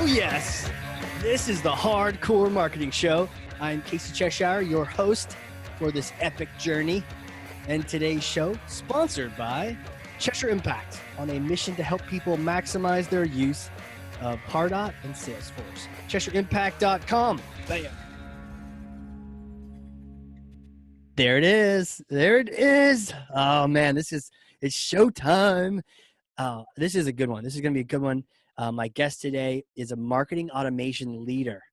Oh, yes. This is the Hardcore Marketing Show. I'm Casey Cheshire, your host for this epic journey. And today's show, sponsored by Cheshire Impact, on a mission to help people maximize their use of Pardot and Salesforce. CheshireImpact.com. Bam. There it is. There it is. Oh, man, it's showtime. This is a good one. This is going to be a good one. My guest today is a marketing automation leader.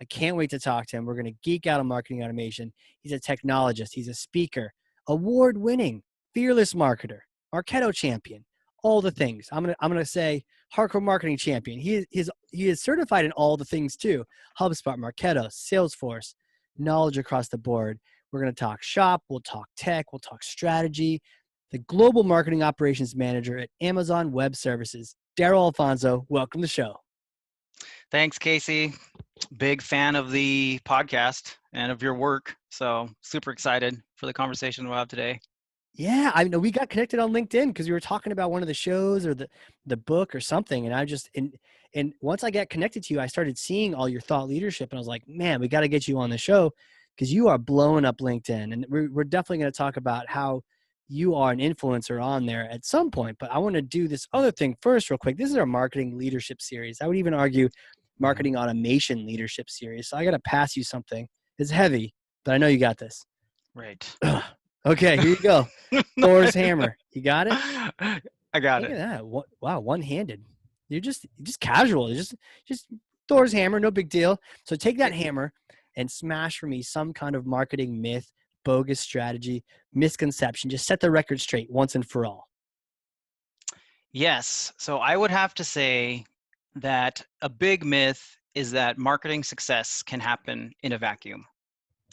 I can't wait to talk to him. We're going to geek out on marketing automation. He's a technologist. He's a speaker, award-winning, fearless marketer, Marketo champion, all the things. I'm gonna say hardcore marketing champion. He is certified in all the things too. HubSpot, Marketo, Salesforce, knowledge across the board. We're going to talk shop. We'll talk tech. We'll talk strategy. The Global Marketing Operations Manager at Amazon Web Services, Darrel Alfonso. Welcome to the show. Thanks, Casey. Big fan of the podcast and of your work. So super excited for the conversation we'll have today. Yeah, I know we got connected on LinkedIn because we were talking about one of the shows or the book or something. And I just, and once I got connected to you, I started seeing all your thought leadership. And I was like, man, we got to get you on the show because you are blowing up LinkedIn. And we're definitely going to talk about how you are an influencer on there at some point. But I want to do this other thing first real quick. This is our marketing leadership series. I would even argue marketing automation leadership series. So I got to pass you something. It's heavy, but I know you got this. Right. Okay, here you go. Thor's hammer. You got it? I got Look it. at that. Wow, one-handed. You're just casual. Just Thor's hammer, no big deal. So take that hammer and smash for me some kind of marketing myth, bogus strategy, misconception. Just set the record straight once and for all. Yes. So I would have to say that a big myth is that marketing success can happen in a vacuum.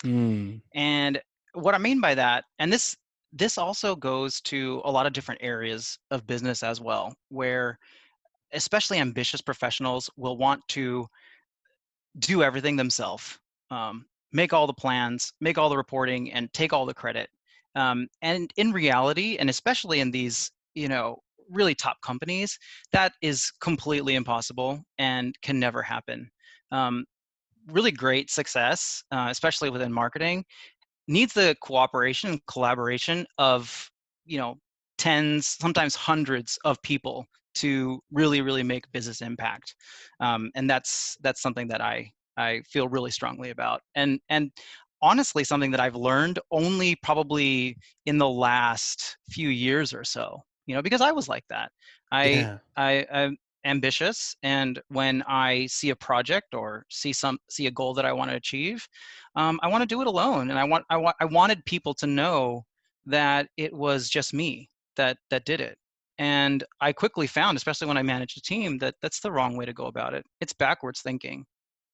And what I mean by that, and this also goes to a lot of different areas of business as well, where especially ambitious professionals will want to do everything themselves, make all the plans, make all the reporting, and take all the credit. And in reality, and especially in these, really top companies, that is completely impossible and can never happen. Really great success, especially within marketing, needs the cooperation and collaboration of, tens, sometimes hundreds of people to really, really make business impact. And that's something that I feel really strongly about. And honestly, something that I've learned only probably in the last few years or so, because I was like that. I'm ambitious, and when I see a project or see a goal that I want to achieve, I want to do it alone, and I wanted people to know that it was just me that did it. And I quickly found, especially when I managed a team, that that's the wrong way to go about it. It's backwards thinking,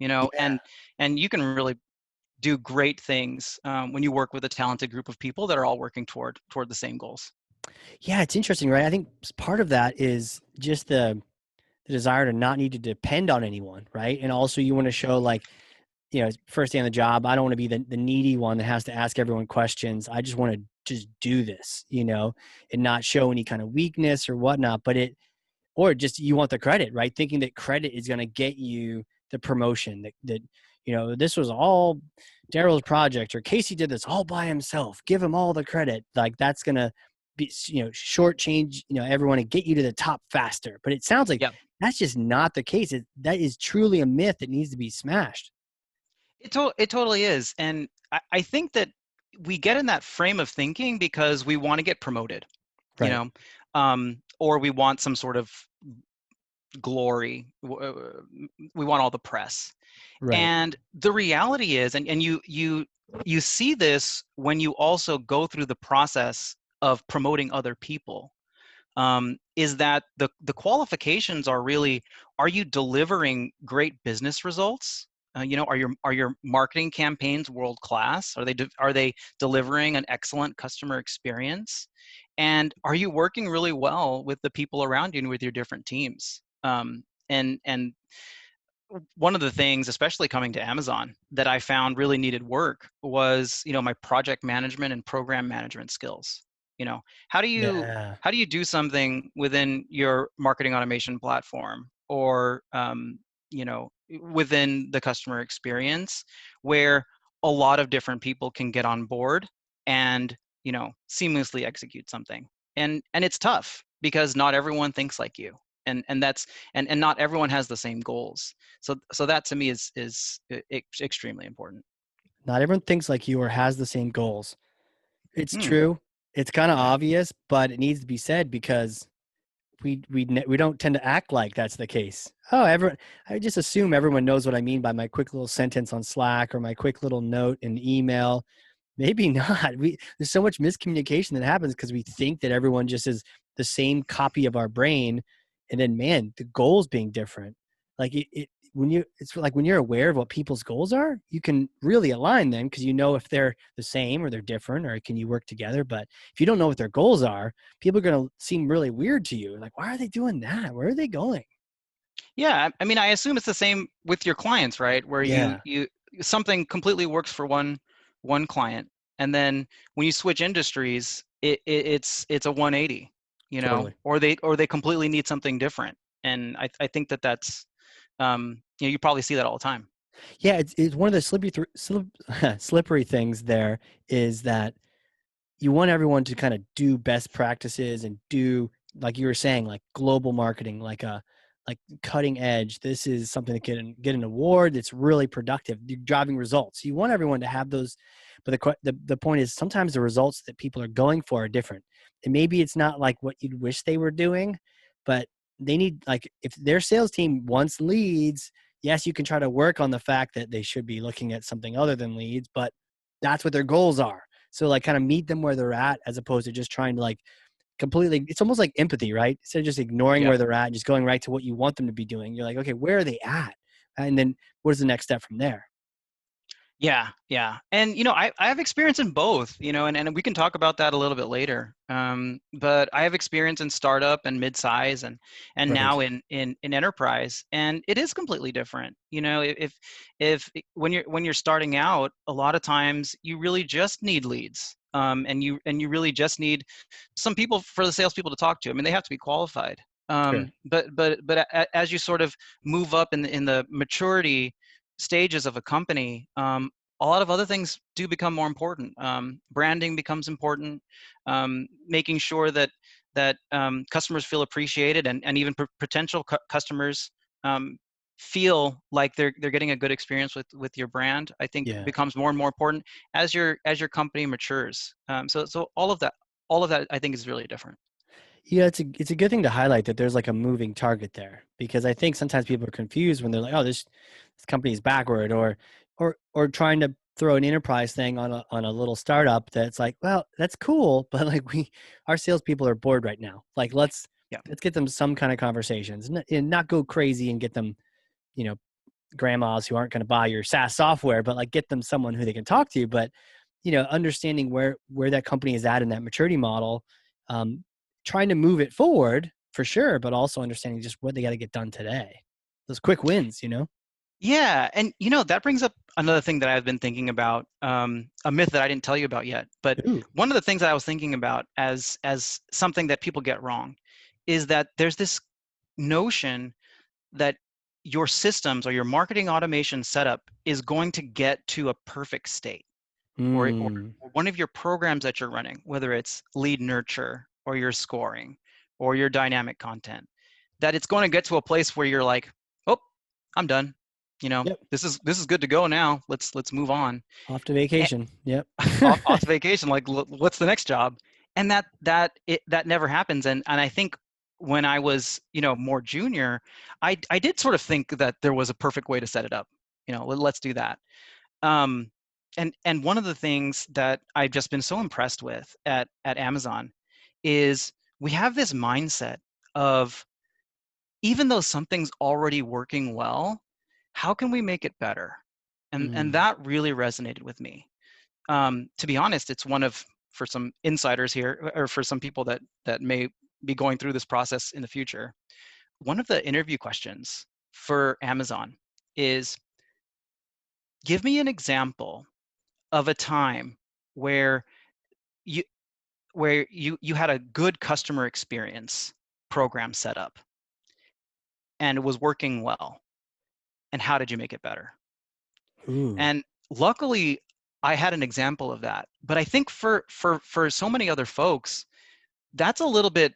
and you can really do great things when you work with a talented group of people that are all working toward the same goals. Yeah, it's interesting, right? I think part of that is just the desire to not need to depend on anyone, right? And also you want to show first day on the job, I don't want to be the needy one that has to ask everyone questions. I just want to just do this, and not show any kind of weakness or whatnot, or just you want the credit, right? Thinking that credit is going to get you the promotion that this was all Darrell's project, or Casey did this all by himself. Give him all the credit. Like that's going to be, shortchange, everyone and get you to the top faster. But it sounds like that's just not the case. That is truly a myth that needs to be smashed. It totally is. And I think that we get in that frame of thinking because we want to get promoted, right. Or we want some sort of glory. We want all the press. Right. And the reality is, and you see this when you also go through the process of promoting other people, is that the qualifications are really, are you delivering great business results? Are your marketing campaigns world class? Are they delivering an excellent customer experience? And are you working really well with the people around you and with your different teams? And one of the things, especially coming to Amazon, that I found really needed work was, my project management and program management skills. How do you do something within your marketing automation platform, or within the customer experience, where a lot of different people can get on board and seamlessly execute something. And it's tough because not everyone thinks like you, and that's and not everyone has the same goals. So that to me is extremely important. Not everyone thinks like you or has the same goals. It's Hmm. true. It's kind of Yeah. obvious, but it needs to be said because we don't tend to act like that's the case. Oh, everyone, I just assume everyone knows what I mean by my quick little sentence on Slack or my quick little note in email. Maybe not. There's so much miscommunication that happens because we think that everyone just is the same copy of our brain, and then man, the goals being different. Like it's like when you're aware of what people's goals are, you can really align them because you know if they're the same or they're different or can you work together. But if you don't know what their goals are, people are going to seem really weird to you. Like, why are they doing that? Where are they going? Yeah, I mean, I assume it's the same with your clients, right? Where you Yeah, you something completely works for one client, and then when you switch industries, it's a 180, totally. or they completely need something different. And I think that's you probably see that all the time. Yeah, it's one of the slippery things there is that you want everyone to kind of do best practices and do like you were saying, like global marketing, like cutting edge. This is something that can get an award that's really productive. You're driving results. You want everyone to have those, but the point is sometimes the results that people are going for are different. And maybe it's not like what you'd wish they were doing, but they need like if their sales team wants leads, yes, you can try to work on the fact that they should be looking at something other than leads, but that's what their goals are. So like kind of meet them where they're at as opposed to just trying to like completely, it's almost like empathy, right? Instead of just ignoring Yeah. where they're at and just going right to what you want them to be doing. You're like, okay, where are they at? And then what's the next step from there? Yeah, yeah. And I have experience in both, and we can talk about that a little bit later. But I have experience in startup and mid-size and now Perfect. in enterprise, and it is completely different. If when you're starting out, a lot of times you really just need leads. And you really just need some people for the salespeople to talk to. I mean, they have to be qualified. Sure. But as you sort of move up in the maturity stages of a company, a lot of other things do become more important. Branding becomes important. Making sure that customers feel appreciated, and even potential customers feel like they're getting a good experience with your brand, I think Yeah. becomes more and more important as your company matures. So all of that I think is really different. Yeah, it's a good thing to highlight that there's like a moving target there because I think sometimes people are confused when they're like, oh, this company is backward or trying to throw an enterprise thing on a little startup that's like, well, that's cool, but like our salespeople are bored right now. Like Yeah. let's get them some kind of conversations and not go crazy and get them, you know, grandmas who aren't going to buy your SaaS software, but like get them someone who they can talk to. But understanding where that company is at in that maturity model, um, trying to move it forward for sure, but also understanding just what they got to get done today. Those quick wins. Yeah, and that brings up another thing that I've been thinking about, a myth that I didn't tell you about yet. But Ooh. one of the things that I was thinking about as something that people get wrong is that there's this notion that your systems or your marketing automation setup is going to get to a perfect state, Mm. or one of your programs that you're running, whether it's lead nurture or your scoring or your dynamic content, that it's going to get to a place where you're like, oh, I'm done. Yep. This is good to go now. Let's move on. Off to And vacation. Yep. off to vacation. Like, what's the next job? And that never happens. And I think when I was more junior, I did sort of think that there was a perfect way to set it up. Let's do that. Um, and one of the things that I've just been so impressed with at Amazon is we have this mindset of, even though something's already working well, how can we make it better? And Mm. that really resonated with me. To be honest, it's one of, for some insiders here, or for some people that may be going through this process in the future, one of the interview questions for Amazon is, give me an example of a time where you you had a good customer experience program set up and it was working well. and how did you make it better? Ooh. And luckily, I had an example of that. But I think for so many other folks, that's a little bit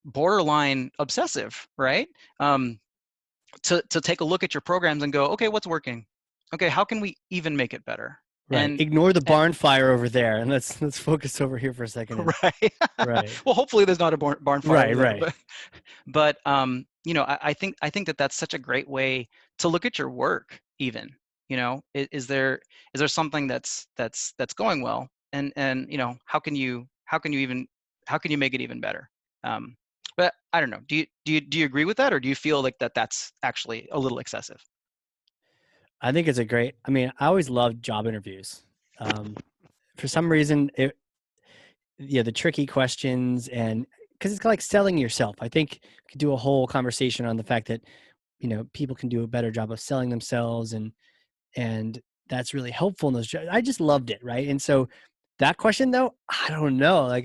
borderline obsessive, right? Um, to take a look at your programs and go, okay, what's working? Okay, how can we even make it better? Right. And Ignore the and barn fire over there and let's focus over here for a second. And right. right. Well, hopefully there's not a barn fire Right. over there, Right. but you know, I think that that's such a great way to look at your work. Even, you know, is there something that's going well, and you know, how can you make it even better? Um, but I don't know. Do you agree with that, or do you feel like that's actually a little excessive? I think it's a great, I mean, I always loved job interviews. For some reason, yeah, the tricky questions and because it's like selling yourself. I think we could do a whole conversation on the fact that, you know, people can do a better job of selling themselves and that's really helpful in those jobs. I just loved it, right? And so that question though, I don't know. Like,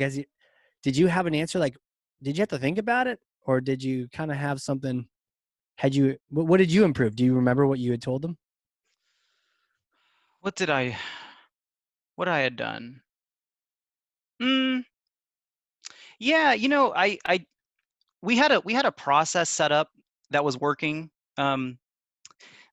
did you have an answer? Like, did you have to think about it, or did you kind of have something? Had you? What did you improve? Do you remember what you had told them? What did I what I had done? Mm, yeah, you know, I we had a process set up that was working. Um,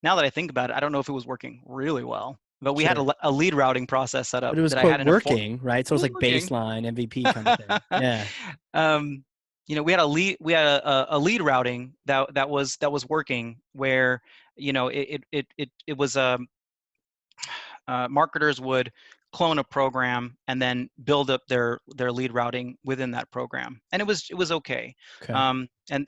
Now that I think about it, I don't know if it was working really well, but we had Sure, a lead routing process set up but it was that I quote had in a for working, right? So it it's was like working. baseline MVP kind of thing. Yeah, um, you know, we had a lead routing that was working where, you know, it was marketers would clone a program and then build up their lead routing within that program, and it was okay. okay, And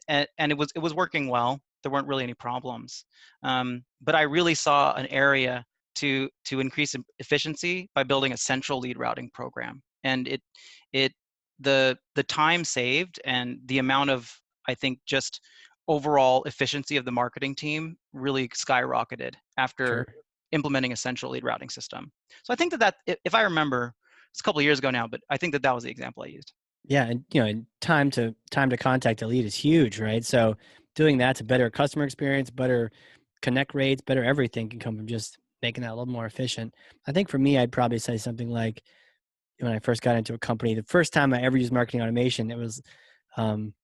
it was working well. There weren't really any problems, but I really saw an area to increase efficiency by building a central lead routing program, and it the time saved and the amount of, I think, just overall efficiency of the marketing team really skyrocketed after sure. implementing a central lead routing system. So I think if I remember, it's a couple of years ago now, but I think that was the example I used. Yeah, and you know, and time to contact a lead is huge, right? So doing that to better customer experience, better connect rates, better everything can come from just making that a little more efficient. I think for me, I'd probably say something like when I first got into a company, the first time I ever used marketing automation, um,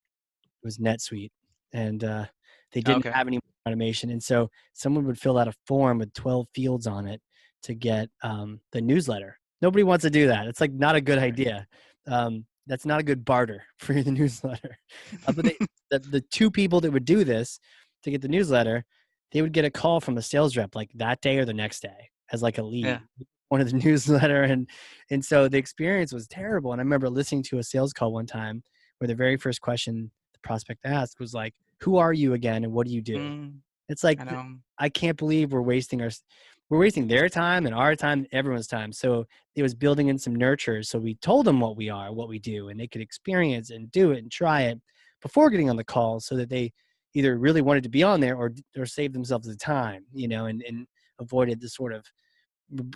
it was NetSuite, and they didn't Okay. have any automation, and so someone would fill out a form with 12 fields on it to get the newsletter. Nobody wants to do that. It's like not a good Right. idea. That's not a good barter for the newsletter. But the two people that would do this to get the newsletter, they would get a call from a sales rep like that day or the next day as like a Yeah. lead, one of the newsletter, and so the experience was terrible. And I remember listening to a sales call one time where the very first question the prospect asked was like, "Who are you again, and what do you do?" Mm, It's like I know. I can't believe we're wasting their time and our time, everyone's time. So it was building in some nurture. So we told them what we are, what we do, and they could experience and do it and try it before getting on the call, so that they either really wanted to be on there or save themselves the time, you know, and avoided the sort of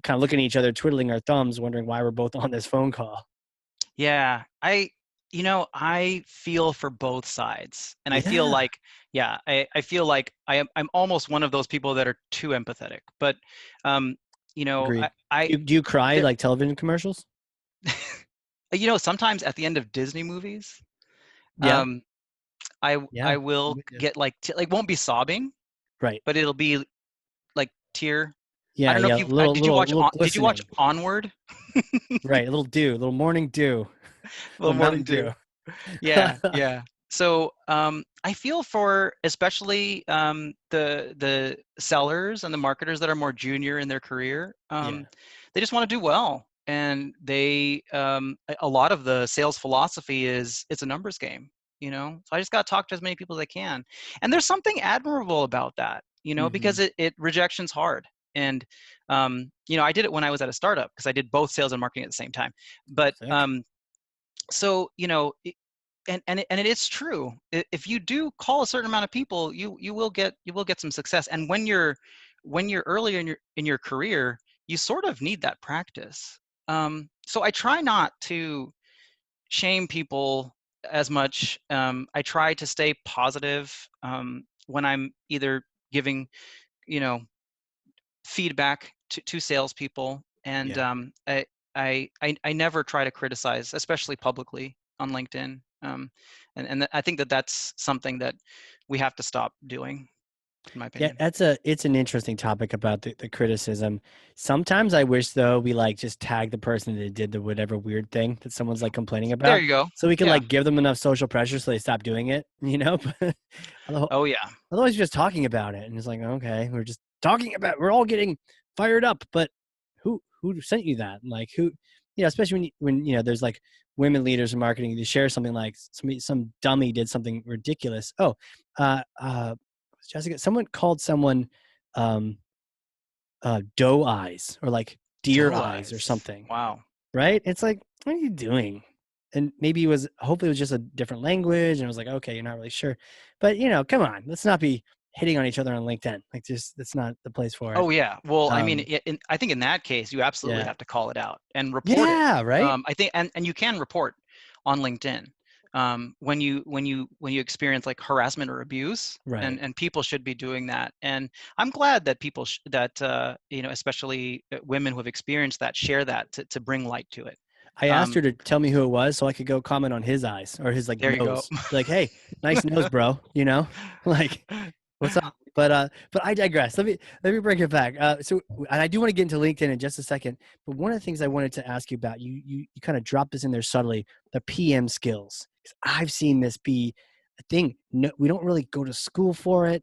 kind of looking at each other, twiddling our thumbs, wondering why we're both on this phone call. Yeah. You know, I feel for both sides. And I feel Yeah, like, yeah, I feel like I'm almost one of those people that are too empathetic. But, um, you know, agreed. Do you cry there, like television commercials? you know, sometimes at the end of Disney movies, Yeah, um, yeah. I I'm will with you. get like, like won't be sobbing, Right. but it'll be like tear. I Yeah, don't know yeah. if Little did you watch glistening. Onward? Right. A little dew, a little morning dew, a Little little Morning Mountain Dew. Dew. Yeah, yeah. So I feel for especially the sellers and the marketers that are more junior in their career. Yeah. They just want to do well, and a lot of the sales philosophy is it's a numbers game. You know, so I just got to talk to as many people as I can, and there's something admirable about that. You know, Hmm. because it rejection's hard, and you know, I did it when I was at a startup because I did both sales and marketing at the same time. But Sick. so you know, and it is true. If you do call a certain amount of people, you will get some success. And when you're earlier in your career, you sort of need that practice. So I try not to shame people as much. I try to stay positive when I'm either giving feedback to salespeople, and Yeah. I never try to criticize, especially publicly on LinkedIn. And I think that that's something that we have to stop doing, in my Yeah, opinion. it's an interesting topic about the criticism. Sometimes I wish though we like just tag the person that did the whatever weird thing that someone's like complaining There about, you go. so we can Yeah. like give them enough social pressure so they stop doing it, you know? Otherwise, Oh yeah. otherwise you're just talking about it and it's like, okay, we're just talking about, we're all getting fired up, but who sent you that? Like who, especially when there's like women leaders in marketing, you share something like some dummy did something ridiculous. Oh, Jessica, someone called someone um doe eyes or like deer Doe eyes or eyes. something, Wow. right? It's like, what are you doing? And maybe hopefully it was just a different language and it was like, okay, you're not really sure. But come on, let's not be hitting on each other on LinkedIn. Like just that's not the place for it. Oh yeah. Well, I mean, Um I think in that case, you absolutely yeah. have to call it out and report it. Yeah, right? I think, and you can report on LinkedIn when you experience like harassment or abuse, Right. and people should be doing that. And I'm glad that people that especially women who have experienced that, share that to bring light to it. I asked Um, her to tell me who it was so I could go comment on his eyes or his like there you go. nose. Like, hey, nice nose, bro. Like what's up? But I digress. Let me bring it back. So and I do want to get into LinkedIn in just a second. But one of the things I wanted to ask you about, you kind of dropped this in there subtly, the PM skills. 'Cause I've seen this be a thing. No, we don't really go to school for it.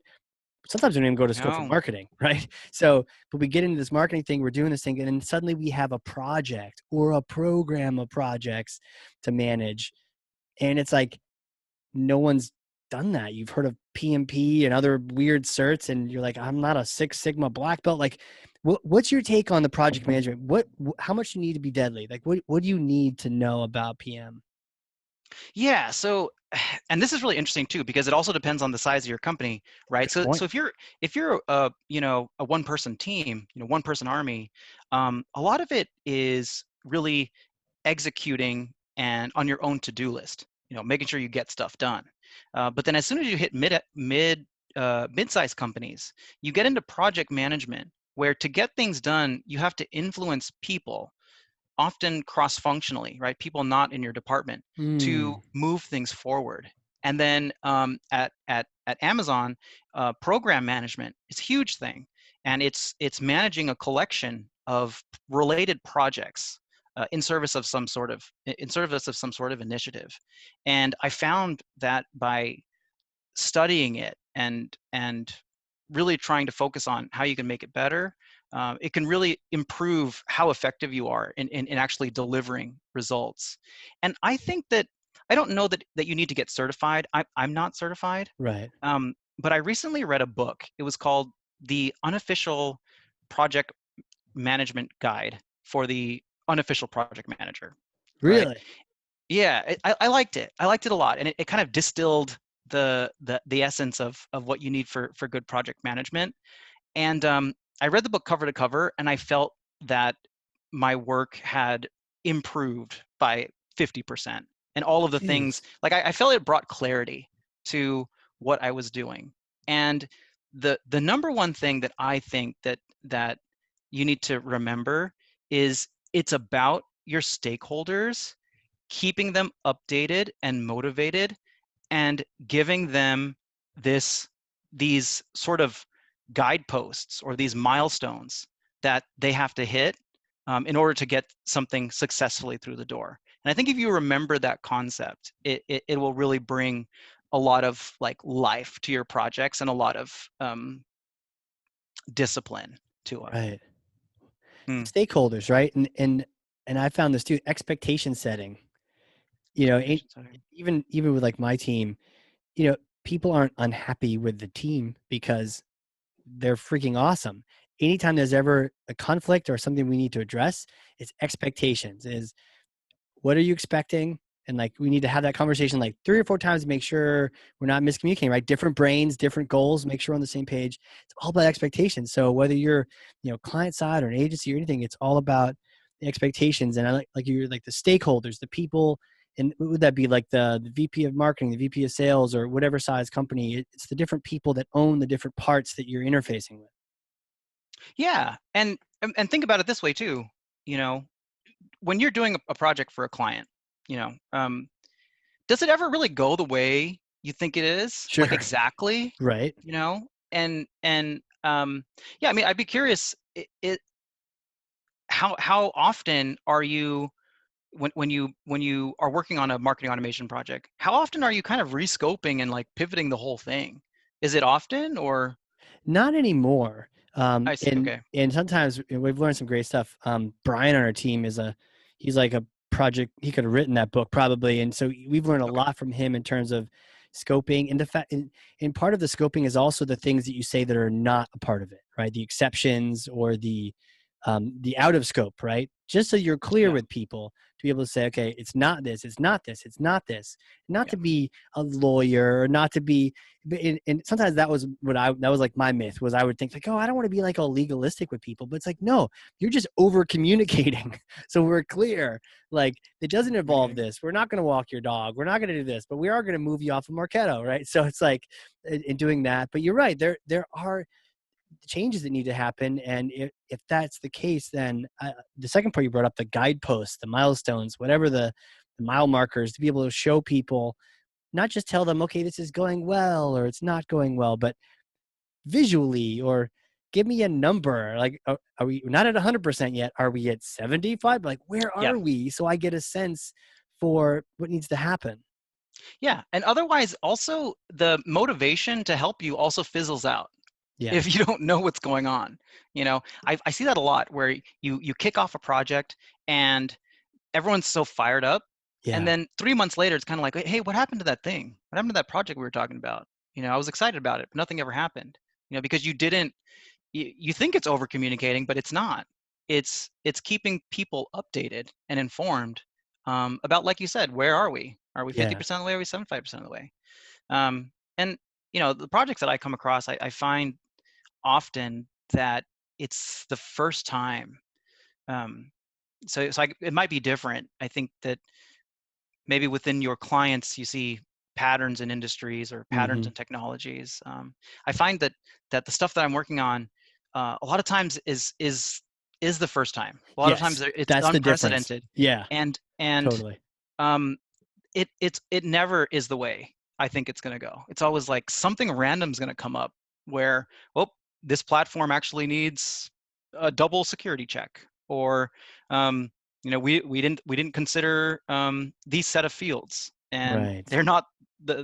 Sometimes we don't even go to school for No. marketing, right? So, but we get into this marketing thing, we're doing this thing, and then suddenly we have a project or a program of projects to manage. And it's like, no one's done that. You've heard of PMP and other weird certs, and you're like, I'm not a Six Sigma black belt. Like, what's your take on the project management? How much you need to be deadly? Like, what do you need to know about PM? Yeah, so and this is really interesting too, because it also depends on the size of your company, right? Good So point. if you're a one person team, one person army, a lot of it is really executing and on your own to-do list, making sure you get stuff done. But then as soon as you hit mid-sized companies, you get into project management, where to get things done, you have to influence people, often cross-functionally, right? People not in your department, to Mm, move things forward. And then at Amazon, program management is a huge thing, and it's managing a collection of related projects in service of some sort of initiative. And I found that by studying it and really trying to focus on how you can make it better, it can really improve how effective you are in actually delivering results. And I think that I don't know that you need to get certified. I'm not certified, right. but I recently read a book. It was called The Unofficial Project Management Guide for the Unofficial Project Manager, right? Really? Yeah, I liked it. I liked it a lot, and it kind of distilled the essence of what you need for good project management. And I read the book cover to cover, and I felt that my work had improved by 50%. And all of the things, Jeez. like I felt it brought clarity to what I was doing. And the number one thing that I think that you need to remember is it's about your stakeholders, keeping them updated and motivated, and giving them this these sort of guideposts or these milestones that they have to hit, in order to get something successfully through the door. And I think if you remember that concept, it will really bring a lot of like life to your projects, and a lot of discipline to it. Right. Hmm. Stakeholders, right? And I found this too, expectation setting. Expectation setting. Even with like my team, people aren't unhappy with the team because they're freaking awesome. Anytime there's ever a conflict or something we need to address, it's expectations. Is what are you expecting? And like we need to have that conversation like 3 or 4 times to make sure we're not miscommunicating, right? Different brains, different goals, make sure we're on the same page. It's all about expectations. So whether you're, client side or an agency or anything, it's all about the expectations. And I like you're like the stakeholders, the people, and would that be like the VP of marketing, the VP of sales, or whatever size company? It's the different people that own the different parts that you're interfacing with. Yeah, and think about it this way too. You know, when you're doing a project for a client, you know, does it ever really go the way you think it is? Like Sure. exactly, Right. you know? And yeah, I mean, I'd be curious, how often are you when you are working on a marketing automation project, how often are you kind of rescoping and like pivoting the whole thing? Is it often or Not anymore. I see, And okay. sometimes we've learned some great stuff. Brian on our team he's like a project. He could have written that book probably, and so we've learned a Okay. lot from him in terms of scoping. And the fact, and part of the scoping is also the things that you say that are not a part of it, right? The exceptions or the out of scope, right? Just so you're clear Yeah. with people to be able to say, okay, it's not this, it's not this, it's not this. Not Yeah. to be a lawyer, or not to be. And sometimes that was that was like my myth, was I would think like, oh, I don't want to be like all legalistic with people, but it's like, no, you're just over communicating. So we're clear, like it doesn't involve Communicating. this. We're not going to walk your dog. We're not going to do this, but we are going to move you off of Marketo, right? So it's like in doing that. But you're right, there are changes that need to happen, and if that's the case, then the second part you brought up, the guideposts, the milestones, whatever the mile markers, to be able to show people, not just tell them, okay, this is going well or it's not going well, but visually, or give me a number. Like, are we not at 100% yet? Are we at 75? Like, where Yeah. are we? So I get a sense for what needs to happen. Yeah. And otherwise also the motivation to help you also fizzles out Yeah. if you don't know what's going on. You know, I see that a lot where you kick off a project and everyone's so fired up, and Yeah. then 3 months later it's kind of like, hey, what happened to that thing? What happened to that project we were talking about? You know, I was excited about it, but nothing ever happened. You know, because you didn't you think it's over communicating, but it's not. It's keeping people updated and informed about, like you said, where are we? Are we Yeah. 50% of the way? Are we 75% of the way? And you know, the projects that I come across, I find often that it's the first time. Um, it might be different. I think that maybe within your clients you see patterns in industries or patterns Hmm. in technologies. I find that the stuff that I'm working on a lot of times is the first time. A lot of times Yes. it's That's the difference. unprecedented, Yeah. and Totally. um, it never is the way I think it's going to go. It's always like something random is going to come up where, oh, this platform actually needs a double security check, or um, you know, we didn't consider these set of fields, and Right. they're not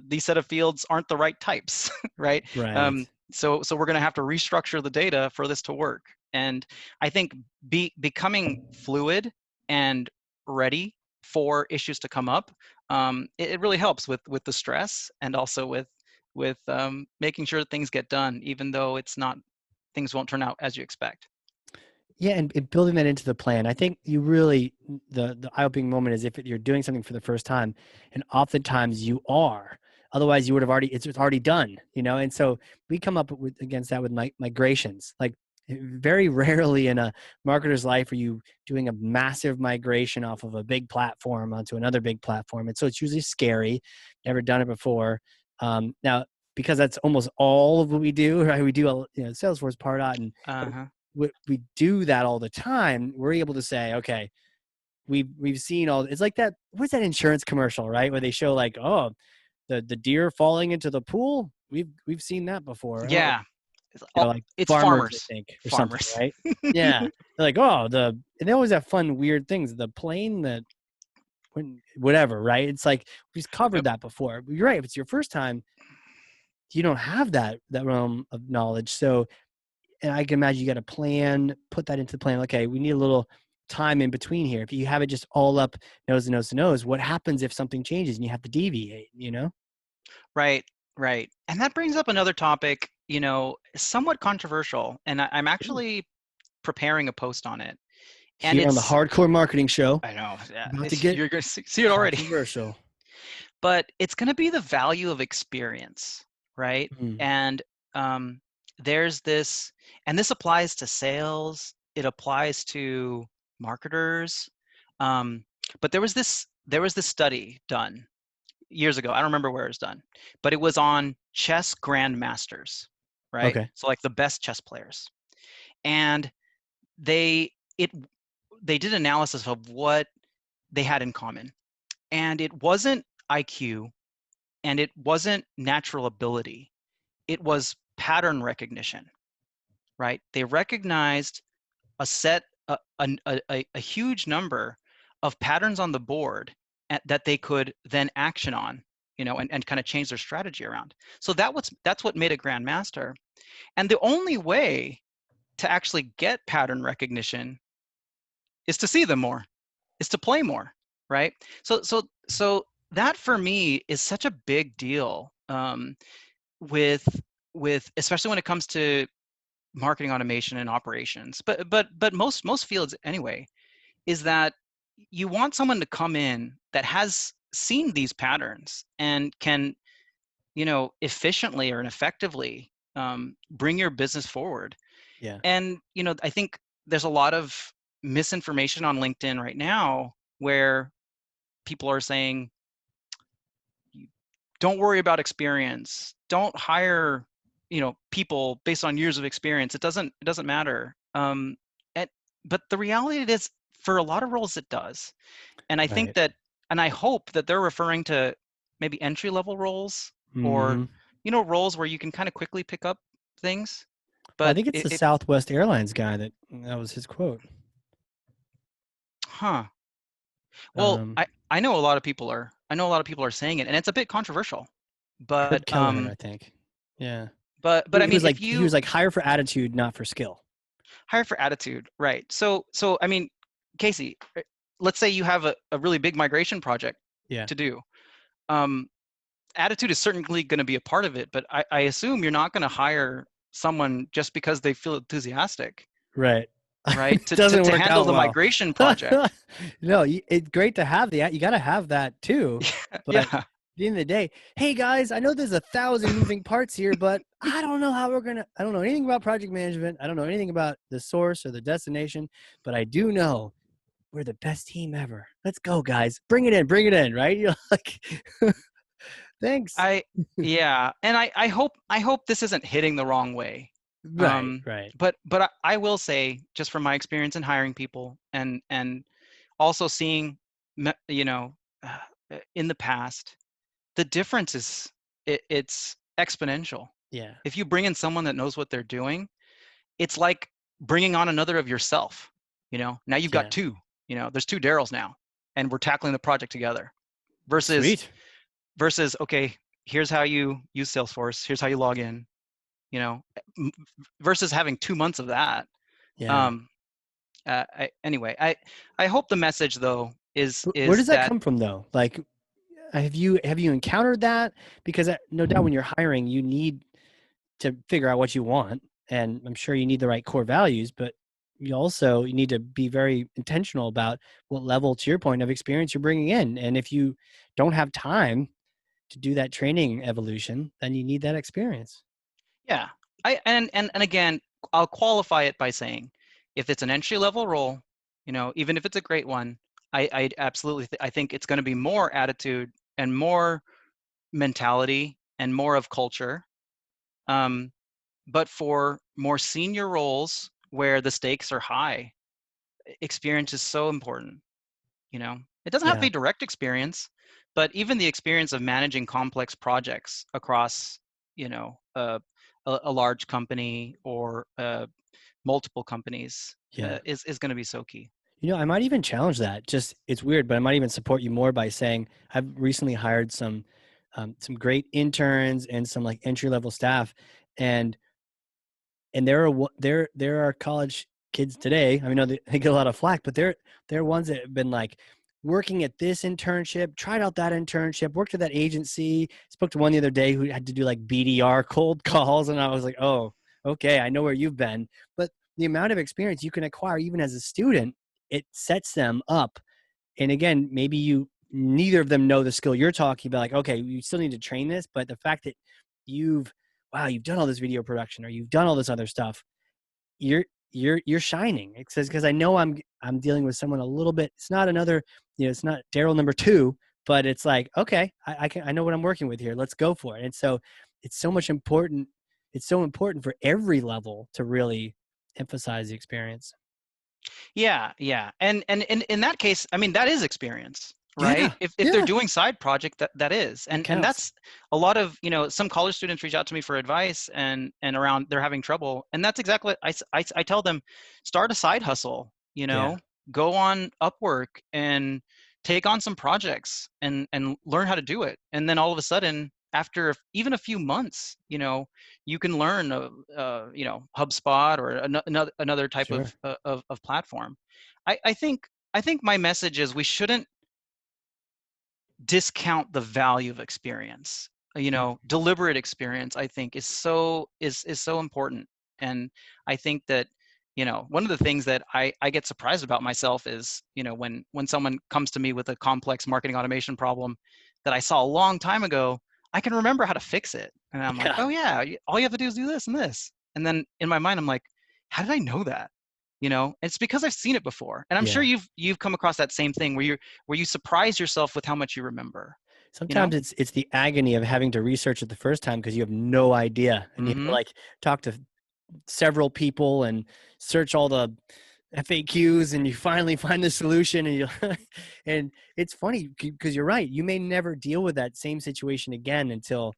these set of fields aren't the right types, right? Right. So we're going to have to restructure the data for this to work. And I think becoming fluid and ready for issues to come up, it really helps with the stress, and also with making sure that things get done, even though it's not things won't turn out as you expect. Yeah, and building that into the plan. I think you really, the eye-opening moment is if you're doing something for the first time, and oftentimes you are. Otherwise, you would have already, it's already done, you know. And so we come up with against that with migrations. Like very rarely in a marketer's life are you doing a massive migration off of a big platform onto another big platform, and so it's usually scary. Never done it before. Now, because that's almost all of what we do, right? We do a Salesforce, Pardot, and Uh-huh. we do that all the time. We're able to say, okay, we've seen all. It's like that. What's that insurance commercial, right? Where they show like, oh, the deer falling into the pool. We've seen that before. Oh, Yeah, it's all like it's farmers, I farmers. think, or something, Farmers. right? Yeah, they're like, oh, and they always have fun, weird things. The plane that whatever, right? It's like we've covered Yep. that before. But you're right. If it's your first time, you don't have that realm of knowledge. So, and I can imagine you got to plan, put that into the plan. Okay, we need a little time in between here. If you have it just all up nose to nose to nose, what happens if something changes and you have to deviate, you know? Right, right. And that brings up another topic, you know, somewhat controversial, and I'm Ooh. actually preparing a post on it. And Here on the it's, Hardcore Marketing Show, I know, yeah, about to get you're going to see it already. controversial. But it's going to be the value of experience, right? Mm, And um, there's this, and this applies to sales. It applies to marketers. Um, but there was this study done years ago. I don't remember where it was done, but it was on chess grandmasters, right? okay. So like the best chess players. and they it they did analysis of what they had in common, and it wasn't IQ, and it wasn't natural ability. It was pattern recognition, right? They recognized a set a huge number of patterns on the board that they could then action on, and kind of change their strategy around. So that's what made a grandmaster. And the only way to actually get pattern recognition is to see them more, is to play more, right? So that for me is such a big deal, with especially when it comes to marketing automation and operations, but most fields anyway, is that you want someone to come in that has seen these patterns and can, efficiently or effectively, bring your business forward. Yeah. And I think there's a lot of misinformation on LinkedIn right now where people are saying, don't worry about experience, don't hire, people based on years of experience, it doesn't matter. And but the reality is, for a lot of roles it does. And I think Right. that, and I hope that they're referring to maybe entry level roles, or Hmm. roles where you can kind of quickly pick up things. Well, I But think it's the Southwest Airlines guy that was his quote. huh. Well, Um, I know a lot of people are, saying it, and it's a bit controversial. But Kurt Kelleher, I think. Yeah. but I He mean, was if like you hire for attitude, not for skill. hire for attitude, right? So I mean, Casey, let's say you have a really big migration project Yeah. to do. Um, Attitude is certainly going to be a part of it, but I assume you're not going to hire someone just because they feel enthusiastic, Right. right? To, to, Doesn't to work handle out the well. migration project. No, it's great to have that. You got to have that too. But at Yeah. the end of the day, hey guys, I know there's 1,000 moving parts here, but I don't know how I don't know anything about project management. I don't know anything about the source or the destination, but I do know we're the best team ever. Let's go, guys. Bring it in, right? You're like, thanks. I yeah, and I hope this isn't hitting the wrong way. Right, right. But I will say, just from my experience in hiring people, and also seeing, in the past, the difference is, it's exponential. Yeah, If you bring in someone that knows what they're doing, it's like bringing on another of yourself. Now you've got yeah. two. There's two Darrells now, and we're tackling the project together. Versus Sweet. versus okay, here's how you use Salesforce. Here's how you log in. You know, versus having 2 months of that. Yeah. Um, anyway, I hope the message though is Where does that that, come from though? Like, have you encountered that? Because no doubt when you're hiring, you need to figure out what you want, and I'm sure you need the right core values, but you need to be very intentional about what level, to your point, of experience you're bringing in. And if you don't have time to do that training evolution, then you need that experience. yeah. And again, I'll qualify it by saying, if it's an entry level role, even if it's a great one, I absolutely I think it's going to be more attitude and more mentality and more of culture. Um, but for more senior roles where the stakes are high, experience is so important. It doesn't have to Yeah, be direct experience, but even the experience of managing complex projects across, a large company, or multiple companies, yeah. is going to be so key. I might even challenge that. Just it's weird, but I might even support you more by saying I've recently hired some great interns and some like entry level staff, and there are college kids today. I mean, no, they get a lot of flack, but they're ones that have been like working at this internship, tried out that internship, worked at that agency. Spoke to one the other day who had to do like BDR cold calls, and I was like, oh, okay, I know where you've been. But the amount of experience you can acquire even as a student, it sets them up. And again, maybe neither of them know the skill you're talking about. Like, okay, you still need to train this, but the fact that you've you've done all this video production or you've done all this other stuff, you're shining. It says, because I know I'm dealing with someone a little bit. It's not another, it's not Darrell number 2, but it's like, okay, I know what I'm working with here. Let's go for it. And so it's so much important. It's so important for every level to really emphasize the experience. Yeah, yeah. And in that case, I mean, that is experience, right? Yeah, If they're yeah, doing side project, that is. that And counts. that's a lot of, some college students reach out to me for advice and around they're having trouble. And that's exactly what I tell them, start a side hustle, Yeah, go on Upwork and take on some projects and learn how to do it. And then all of a sudden, after even a few months, you can learn HubSpot or another type sure. of platform. I think my message is we shouldn't discount the value of experience. Mm. Deliberate experience, I think, is so important. And I think that, one of the things that I get surprised about myself is, when someone comes to me with a complex marketing automation problem that I saw a long time ago, I can remember how to fix it. And I'm like, Yeah, oh yeah, all you have to do is do this and this. And then in my mind, I'm like, how did I know that? It's because I've seen it before. And I'm sure yeah. you've come across that same thing where you surprise yourself with how much you remember, you know? Sometimes it's the agony of having to research it the first time because you have no idea, and you have to Mhm. like talk to several people and search all the FAQs, and you finally find the solution, and you and it's funny because you're right. You may never deal with that same situation again until,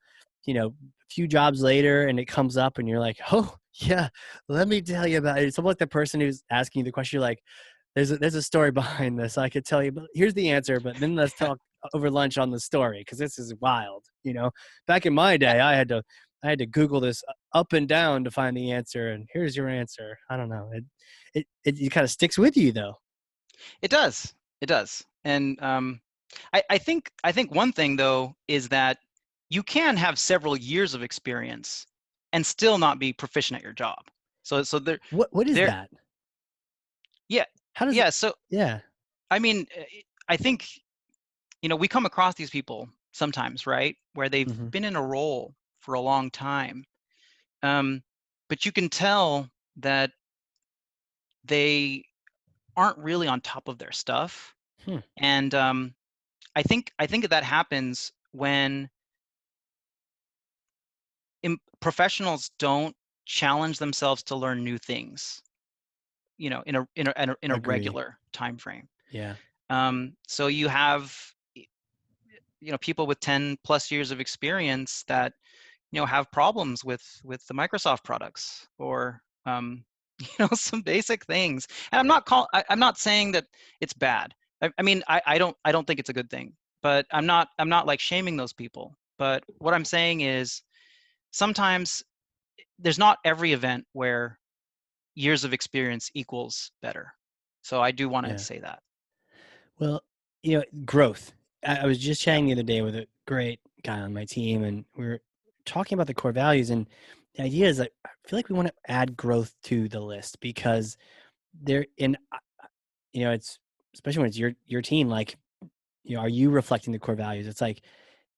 a few jobs later, and it comes up, and you're like, oh yeah, let me tell you about it. It's almost like the person who's asking you the question. You're like, there's a story behind this. I could tell you, but here's the answer. But then let's talk over lunch on the story because this is wild. Back in my Yeah, day, I had to Google this up and down to find the answer, and here's your answer. I don't know. It kind of sticks with you though. it does. It does. And, I think one thing, though, is that you can have several years of experience and still not be proficient at your job. So What is there that? yeah. How does it? Yeah, so, Yeah. I mean, I think, we come across these people sometimes, right? Where they've Hmm. been in a role for a long time. Um, but you can tell that they aren't really on top of their stuff. Hmm. And I think that happens when professionals don't challenge themselves to learn new things, in a Agree. regular time frame. Yeah. So you have people with 10 plus years of experience that have problems with the Microsoft products or some basic things. And I'm not saying that it's bad. I mean, I don't think it's a good thing, but I'm not like shaming those people. But what I'm saying is sometimes there's not every event where years of experience equals better. So I do want to Yeah. say that. Well, growth. I was just Yep. chatting the other day with a great guy on my team, and we were talking about the core values. And the idea is that I feel like we want to add growth to the list because they're in, it's especially when it's your team. Like, are you reflecting the core values? It's like,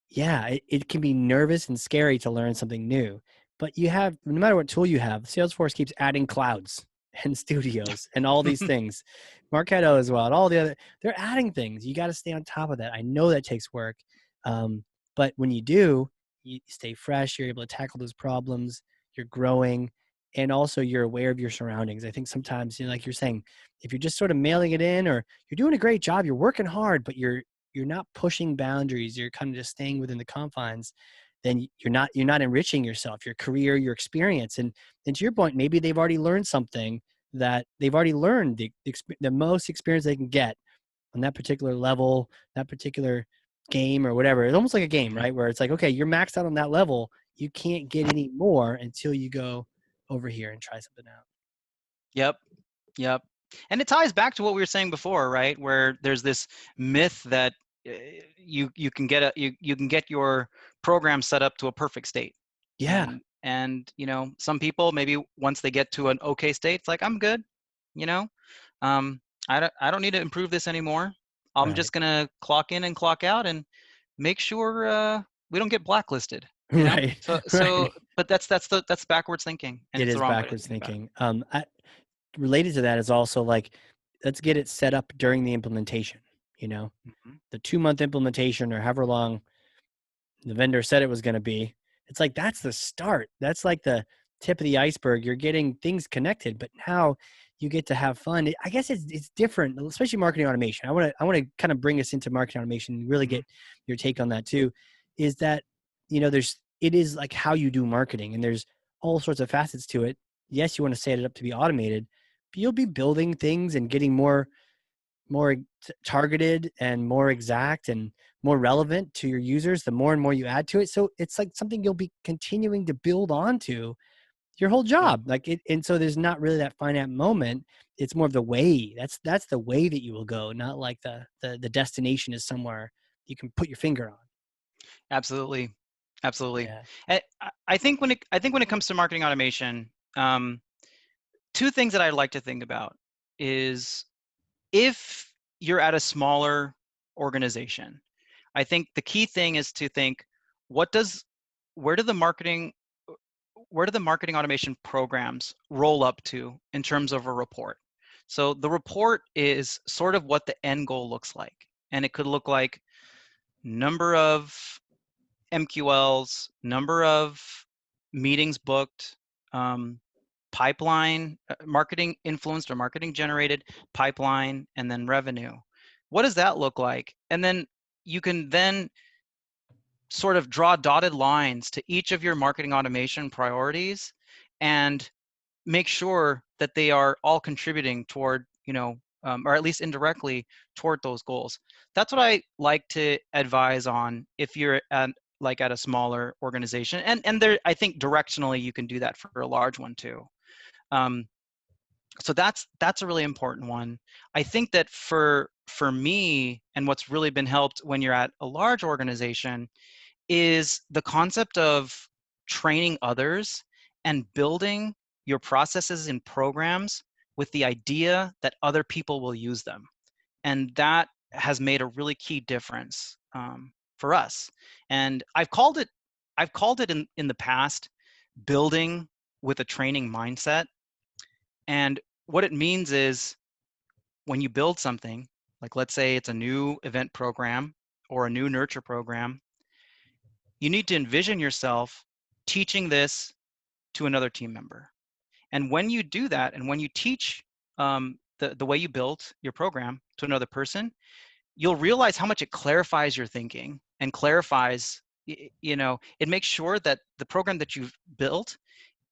yeah, it can be nervous and scary to learn something new, but you have, no matter what tool you have, Salesforce keeps adding clouds and studios and all these things. Marketo as well, and all the other, they're adding things. You got to stay on top of that. I know that takes work. But when you do, you stay fresh, you're able to tackle those problems, you're growing, and also you're aware of your surroundings. I think sometimes, like you're saying, if you're just sort of mailing it in, or you're doing a great job, you're working hard, but you're not pushing boundaries, you're kind of just staying within the confines, then you're not enriching yourself, your career, your experience. And to your point, maybe they've already learned something, that they've already learned the most experience they can get on that particular level, that particular game or whatever. It's almost like a game, Mhm. right? Where it's like, okay, you're maxed out on that level, you can't get any more until you go over here and try something out. Yep. Yep. And it ties back to what we were saying before, right? Where there's this myth that you can get you can get your program set up to a perfect state. Yeah. And some people maybe once they get to an okay state, it's like I'm good, you know. Um I don't need to improve this anymore. I'm Right. just going to clock in and clock out and make sure we don't get blacklisted, you know? Right. So Right. but that's backwards thinking, and It it's the is wrong way to backwards think about it. thinking. Related to that is also like, let's get it set up during the implementation. You know, Mhm. the 2 month implementation or however long the vendor said it was going to be. It's like, that's the start. That's like the tip of the iceberg. You're getting things connected, but now you get to have fun. I guess it's different, especially marketing automation. I want to kind of bring us into marketing automation and really get your take on that too. Is that, it is like how you do marketing, and there's all sorts of facets to it. Yes, you want to set it up to be automated, but you'll be building things and getting more targeted and more exact and more relevant to your users the more and more you add to it. So it's like something you'll be continuing to build onto your whole job. Like it, and so there's not really that finite moment. It's more of the way. That's the way that you will go, not like the destination is somewhere you can put your finger on. Absolutely. Absolutely. Yeah. I think when it comes to marketing automation, two things that I like to think about is, if you're at a smaller organization, I think the key thing is to think, where do the marketing automation programs roll up to in terms of a report? So the report is sort of what the end goal looks like. And it could look like number of MQLs, number of meetings booked, pipeline, marketing influenced or marketing generated pipeline, and then revenue. What does that look like? And then you can then sort of draw dotted lines to each of your marketing automation priorities and make sure that they are all contributing toward, or at least indirectly toward those goals. That's what I like to advise on if you're at a smaller organization. And there, I think directionally you can do that for a large one too. So that's a really important one. I think that for me, and what's really been helped when you're at a large organization, is the concept of training others and building your processes and programs with the idea that other people will use them. And that has made a really key difference for us. And I've called it in the past building with a training mindset. And what it means is, when you build something, like let's say it's a new event program or a new nurture program, you need to envision yourself teaching this to another team member. And when you do that, and when you teach the way you built your program to another person, you'll realize how much it clarifies your thinking and clarifies, it makes sure that the program that you've built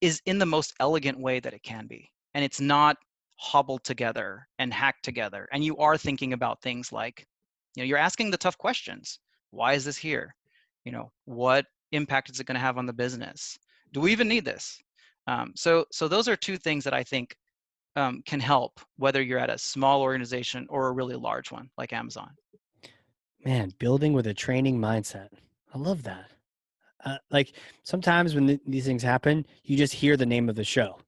is in the most elegant way that it can be. And it's not hobbled together and hacked together. And you are thinking about things like, you're asking the tough questions. Why is this here? What impact is it going to have on the business? Do we even need this? So those are two things that I think can help, whether you're at a small organization or a really large one like Amazon. Man, building with a training mindset. I love that. Like sometimes when these things happen, you just hear the name of the show,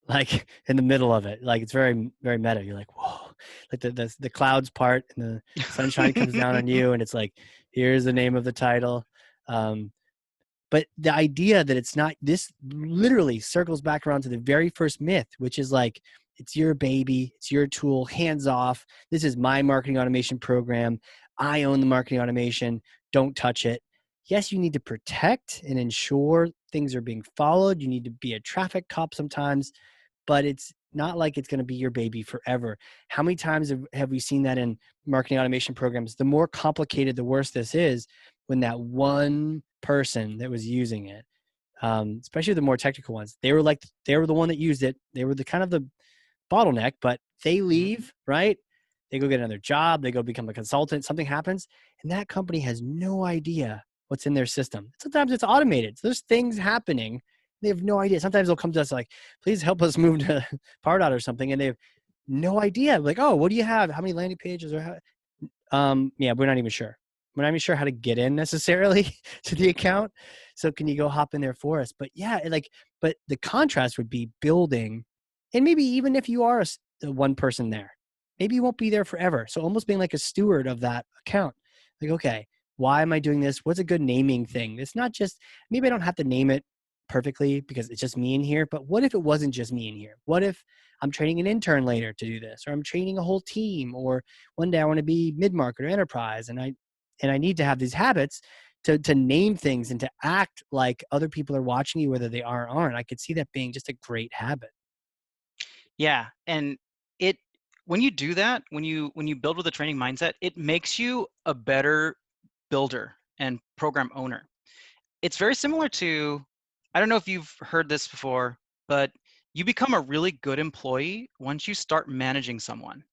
like in the middle of it. Like it's very, very meta. You're like, whoa, like the clouds part and the sunshine comes down on you, and it's like, here's the name of the title. But the idea that it's not, this literally circles back around to the very first myth, which is like, it's your baby, it's your tool, hands off. This is my marketing automation program. I own the marketing automation. Don't touch it. Yes, you need to protect and ensure things are being followed. You need to be a traffic cop sometimes, but it's not like it's going to be your baby forever. How many times have we seen that in marketing automation programs? The more complicated, the worse this is, when that one person that was using it, especially the more technical ones, they were the one that used it. They were the kind of the bottleneck, but they leave, right? They go get another job. They go become a consultant. Something happens, and that company has no idea what's in their system. Sometimes it's automated. So there's things happening. They have no idea. Sometimes they'll come to us like, please help us move to Pardot or something. And they have no idea. Like, oh, what do you have? How many landing pages? Or yeah, we're not even sure. We're not even sure how to get in necessarily to the account. So can you go hop in there for us? But yeah, but the contrast would be building, and maybe even if you are a one person there, maybe you won't be there forever. So almost being like a steward of that account. Like, okay, why am I doing this? What's a good naming thing? It's not just, maybe I don't have to name it perfectly because it's just me in here, but what if it wasn't just me in here? What if I'm training an intern later to do this, or I'm training a whole team, or one day I want to be mid-market or enterprise, and I need to have these habits. to name things and to act like other people are watching you, whether they are or aren't. I could see that being just a great habit. Yeah, and it when you do that, when you build with a training mindset, it makes you a better builder and program owner. It's very similar to, I don't know if you've heard this before, but you become a really good employee once you start managing someone.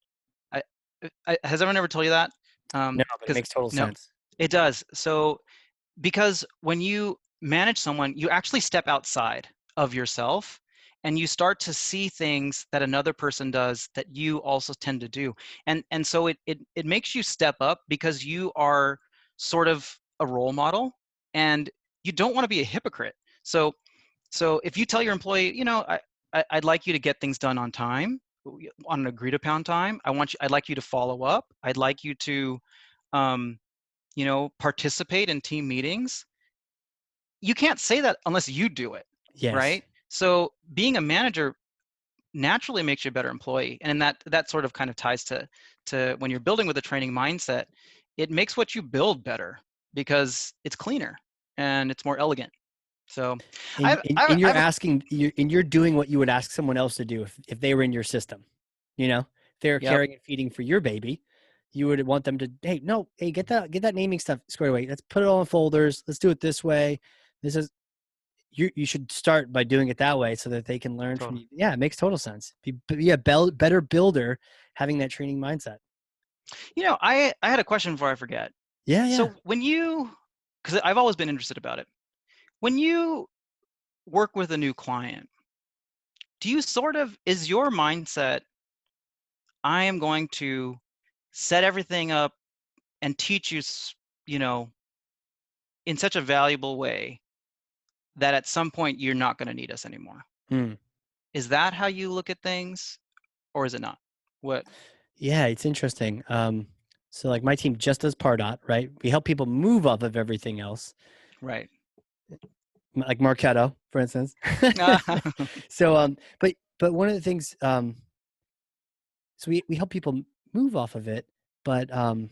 I, has everyone ever told you that? No, but it Because makes total no, sense. it does. So because when you manage someone, you actually step outside of yourself and you start to see things that another person does that you also tend to do. And so it makes you step up because you are sort of a role model and you don't want to be a hypocrite. So if you tell your employee, I'd like you to get things done on time, on an agreed upon time. I'd like you to follow up. I'd like you to um, participate in team meetings. You can't say that unless you do it, Yes. right? So being a manager naturally makes you a better employee, and that sort of kind of ties to when you're building with a training mindset, it makes what you build better because it's cleaner and it's more elegant. So And, I and, I, and I you're have a asking, you're doing what you would ask someone else to do if they were in your system. If they were yep. caring and feeding for your baby, you would want them to, hey, no, hey, get that naming stuff squared away. Let's put it all in folders. Let's do it this way. This is you should start by doing it that way so that they can learn from Totally. you. Yeah, it makes total sense. Be a better builder having that training mindset. I had a question before I forget. Yeah, yeah. So because I've always been interested about it, when you work with a new client, do you is your mindset, I am going to set everything up and teach you, you know, in such a valuable way that at some point you're not going to need us anymore? Hmm. Is that how you look at things, or is it not? What? Yeah, it's interesting. So like my team just does Pardot, right? We help people move off of everything else, Right. like Marketo, for instance. So, but one of the things, so we help people move off of it, but man,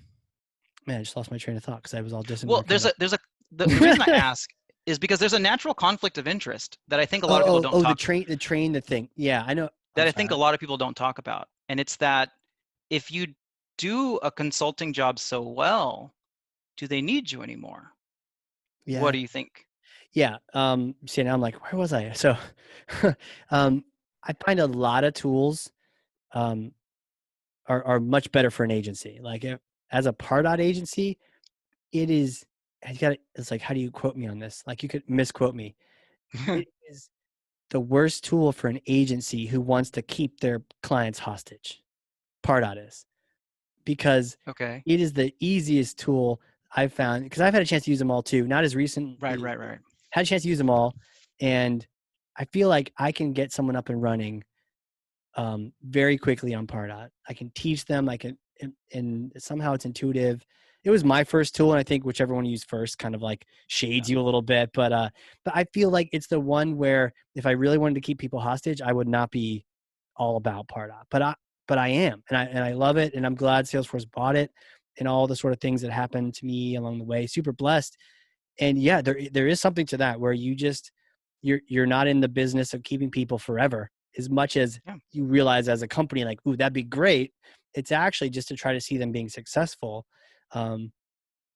I just lost my train of thought because I was all dissing Well, Marketo. the reason I ask is because there's a natural conflict of interest that I think a lot of people don't The talk train, the thing. Yeah, I know. I'm that I think a sorry. lot of people don't talk about. And it's that if you do a consulting job so well, do they need you anymore? What Yeah, do you think? yeah. See, now I'm like, where was I? So, um, I find a lot of tools, um, are much better for an agency. Like as a Pardot agency, it is. I got. It's like, how do you quote me on this? Like you could misquote me. It is the worst tool for an agency who wants to keep their clients hostage. Pardot is, because Okay. it is the easiest tool I've found, because I've had a chance to use them all too. Not as Right, recently, right, right. had a chance to use them all, and I feel like I can get someone up and running very quickly on Pardot. I can teach them. I can, and somehow it's intuitive. It was my first tool, and I think whichever one you use first kind of like Yeah. shades you a little bit. But I feel like it's the one where if I really wanted to keep people hostage, I would not be all about Pardot. But I am, and I love it, and I'm glad Salesforce bought it, and all the sort of things that happened to me along the way. Super blessed. And yeah, there is something to that where you're not in the business of keeping people forever as much as Yeah. you realize as a company, like, ooh, that'd be great. It's actually just to try to see them being successful. Um,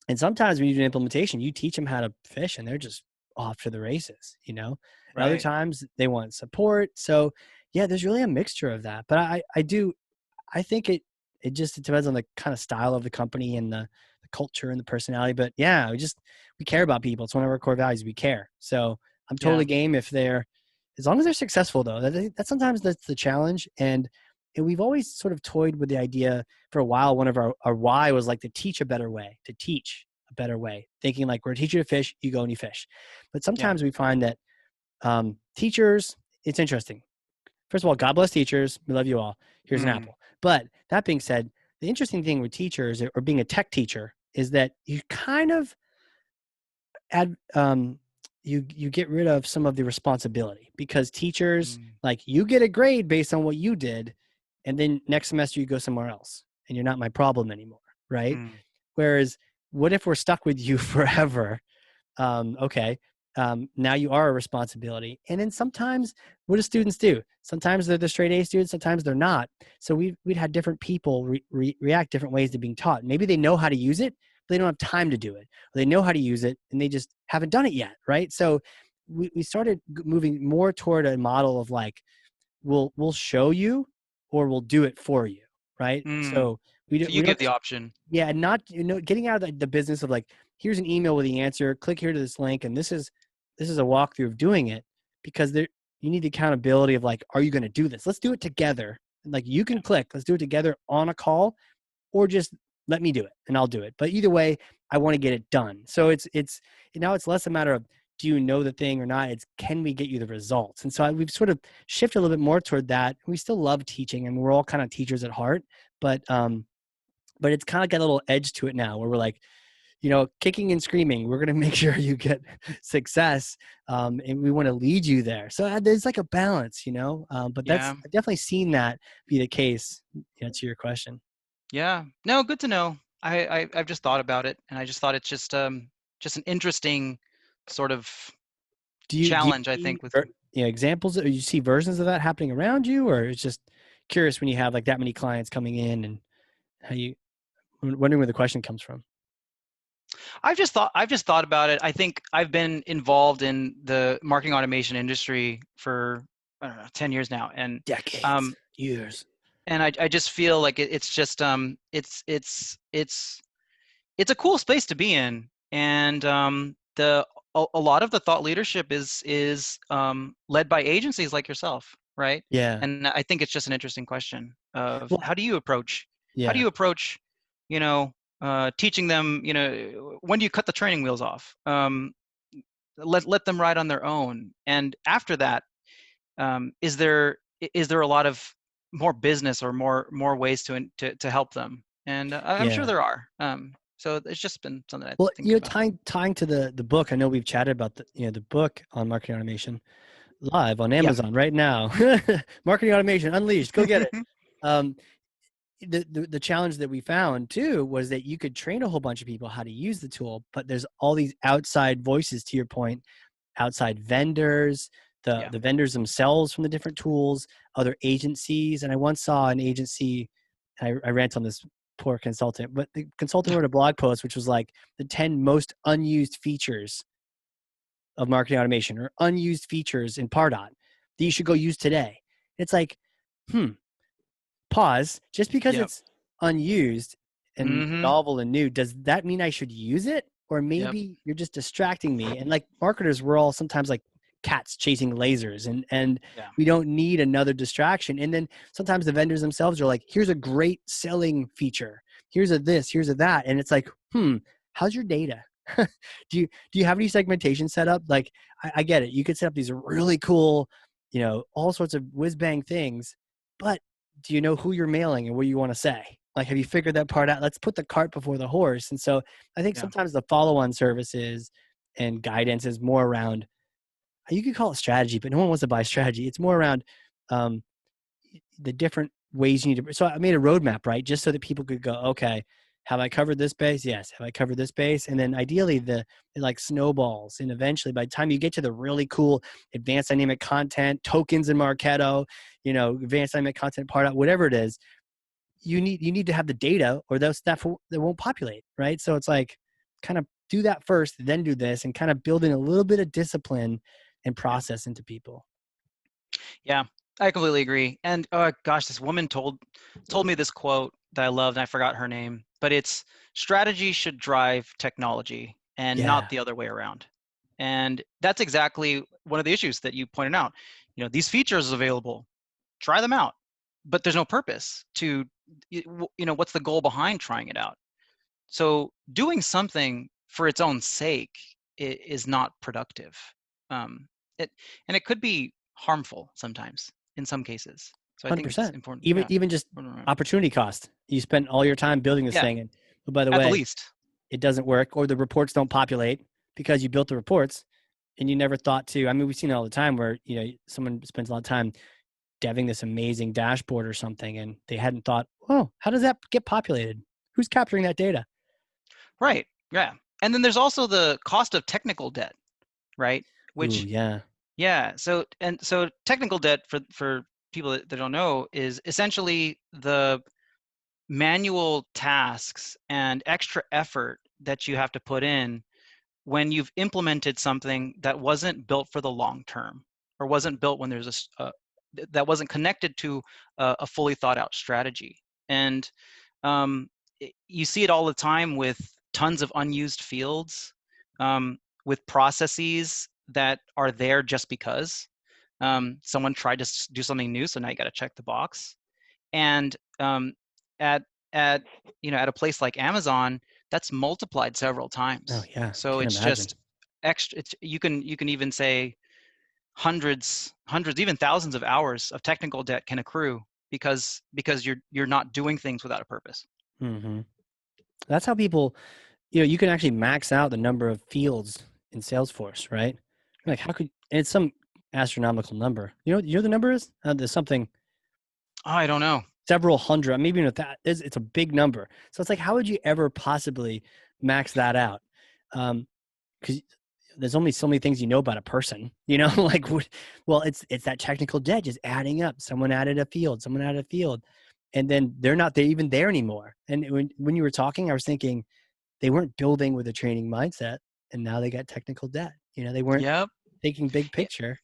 and sometimes when you do an implementation, you teach them how to fish and they're just off to the races. And other Right. times they want support. So yeah, there's really a mixture of that. But I think it just depends on the kind of style of the company and the culture and the personality. But yeah, we care about people. It's one of our core values. We care. So I'm Yeah. totally game if they're, as long as they're successful though. That sometimes that's the challenge. And we've always sort of toyed with the idea for a while. One of our why was like to teach a better way, thinking like we're a teacher to fish, you go and you fish. But Yeah. sometimes we find that teachers, it's interesting. First of all, God bless teachers. We love you all. Here's an Mm. apple. But that being said, the interesting thing with teachers or being a tech teacher is that you kind of add you get rid of some of the responsibility, because teachers, Mm. like, you get a grade based on what you did, and then next semester you go somewhere else and you're not my problem anymore, right? Mm. Whereas what if we're stuck with you forever? Okay. Now you are a responsibility. And then sometimes, what do students do? Sometimes they're the straight A students, sometimes they're not. So we'd had different people react different ways to being taught. Maybe they know how to use it, but they don't have time to do it. Or they know how to use it and they just haven't done it yet, right? So we started moving more toward a model of like, we'll show you or we'll do it for you, right? Mm. So we So don't you we give don't the option. yeah, and not getting out of the business of like, here's an email with the answer, click here to this link, and this is a walkthrough of doing it, because there you need the accountability of like, are you going to do this? Let's do it together. Like you can click, let's do it together on a call, or just let me do it and I'll do it. But either way, I want to get it done. So it's now it's less a matter of do you know the thing or not? It's can we get you the results? And so we've sort of shifted a little bit more toward that. We still love teaching, and we're all kind of teachers at heart, but it's kind of got a little edge to it now where we're like, kicking and screaming, we're going to make sure you get success. And we want to lead you there. So there's like a balance, but Yeah. I've definitely seen that be the case, to your question. Yeah. No, good to know. I've just thought about it, and I just thought it's just an interesting sort of Do you challenge, I see, think, with examples, or you see versions of that happening around you, or it's just curious when you have like that many clients coming in and how you, wondering where the question comes from. I've just thought about it. I think I've been involved in the marketing automation industry for, I don't know, 10 years now. Decades, Um years. and I just feel like it's just it's a cool space to be in. And the a lot of the thought leadership is led by agencies like yourself, right? Yeah. And I think it's just an interesting question of Well, how do yeah. you approach, you know, teaching them, when do you cut the training wheels off? Let them ride on their own. And after that, is there a lot of more business or more ways to help them? And I'm sure Yeah. there are. So it's just been something I Well, think about. tying to the book, I know we've chatted about the book on marketing automation live on Yeah. Amazon right now. Marketing automation unleashed. Go get it. Um, the challenge that we found too was that you could train a whole bunch of people how to use the tool, but there's all these outside voices, to your point, outside vendors, Yeah. the vendors themselves from the different tools, other agencies. And I once saw an agency, I rant on this poor consultant, but the consultant wrote a blog post which was like the 10 most unused features of marketing automation, or unused features in Pardot that you should go use today. It's like, hmm, pause. Just because Yep. it's unused and Mm-hmm. novel and new, does that mean I should use it? Or Yep. maybe you're just distracting me. And like marketers, we're all sometimes like cats chasing lasers, and Yeah. we don't need another distraction. And then sometimes the vendors themselves are like, here's a great selling feature. Here's a this, here's a that. And it's like, how's your data? Do you have any segmentation set up? Like, I get it. You could set up these really cool, all sorts of whiz bang things, but do you know who you're mailing and what you want to say? Like, have you figured that part out? Let's put the cart before the horse. And so I think Yeah. sometimes the follow-on services and guidance is more around, you could call it strategy, but no one wants to buy strategy. It's more around um, the different ways you need to. So I made a roadmap, right? Just so that people could go, okay, have I covered this base? Yes. Have I covered this base? And then ideally it like snowballs. And eventually by the time you get to the really cool advanced dynamic content, tokens and Marketo, advanced dynamic content part out, whatever it is, you need to have the data, or those stuff that won't populate. Right. So it's like kind of do that first, then do this, and kind of building a little bit of discipline and Yeah. process into people. Yeah. I completely agree. And gosh, this woman told me this quote that I loved, and I forgot her name, but it's strategy should drive technology and not Yeah. the other way around. And that's exactly one of the issues that you pointed out. These features available, try them out, but there's no purpose to, what's the goal behind trying it out? So doing something for its own sake is not productive. Um, it and it could be harmful sometimes in some cases. So I think it's 100%. important. Even Yeah. even just Important. opportunity cost. You spent all your time building this Yeah. thing, and oh, by the At the way, least. it doesn't work, or the reports don't populate because you built the reports and you never thought to. I mean, we've seen it all the time where someone spends a lot of time deving this amazing dashboard or something, and they hadn't thought, oh, how does that get populated? Who's capturing that data? Right. Yeah. And then there's also the cost of technical debt, right? Ooh, Which, yeah. yeah. So technical debt for people that don't know is essentially the manual tasks and extra effort that you have to put in when you've implemented something that wasn't built for the long term, or wasn't built when there's that wasn't connected to a fully thought out strategy. And um, you see it all the time with tons of unused fields, with processes that are there just because someone tried to do something new, so now you got to check the box. And at at at a place like Amazon, that's multiplied several Oh, times. yeah. So Can it's imagine. just extra. You can even say hundreds, even thousands of hours of technical debt can accrue because you're not doing things without a purpose. Hmm. That's how people, you can actually max out the number of fields in Salesforce, right? Like, how could, and it's some astronomical number. You know the number is? There's something Oh, I don't know. several hundred, maybe even that. It's a big number. So it's like, how would you ever possibly max that out? Because there's only so many things you know about a person, like, well, it's that technical debt just adding up. Someone added a field, and then they're not there, even there anymore. And when you were talking, I was thinking they weren't building with a training mindset, and now they got technical debt. They weren't Yep. thinking big Yeah. picture.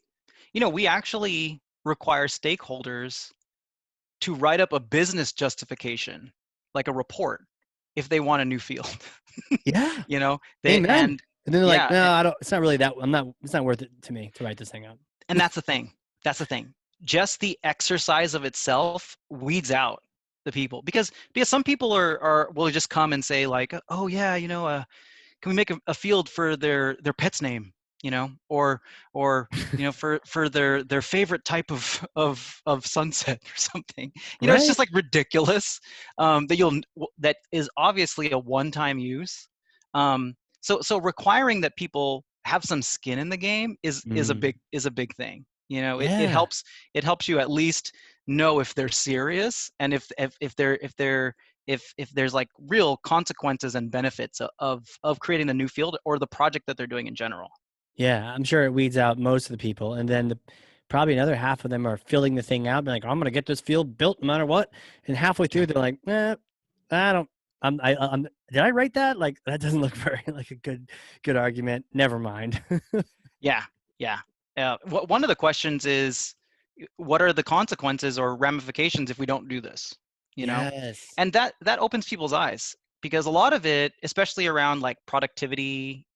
We actually require stakeholders to write up a business justification, like a report, if they want a new field. Yeah, you know, they amen. and And then they're like, yeah, no, I don't. It's not really that. I'm not. It's not worth it to me to write this thing up. and that's the thing. That's the thing. Just the exercise of itself weeds out the people, because some people are will just come and say like, oh yeah, can we make a field for their pet's name, or for their favorite type of sunset or something. It's Right? just like ridiculous, that is obviously a one-time use. So requiring that people have some skin in the game Mm, is a big thing. It yeah. helps you at least know if they're serious, and if there's like real consequences and benefits of creating the new field or the project that they're doing in general. Yeah, I'm sure it weeds out most of the people, and then probably another half of them are filling the thing out, being like, "I'm going to get this field built no matter what." And halfway Yeah. through, they're like, I don't. I'm. Did I write that? Like, that doesn't look very like a good argument. Never mind." Yeah. Yeah. One of the questions is, what are the consequences or ramifications if we don't do this? You know, Yes. and that opens people's eyes, because a lot of it, especially around like productivity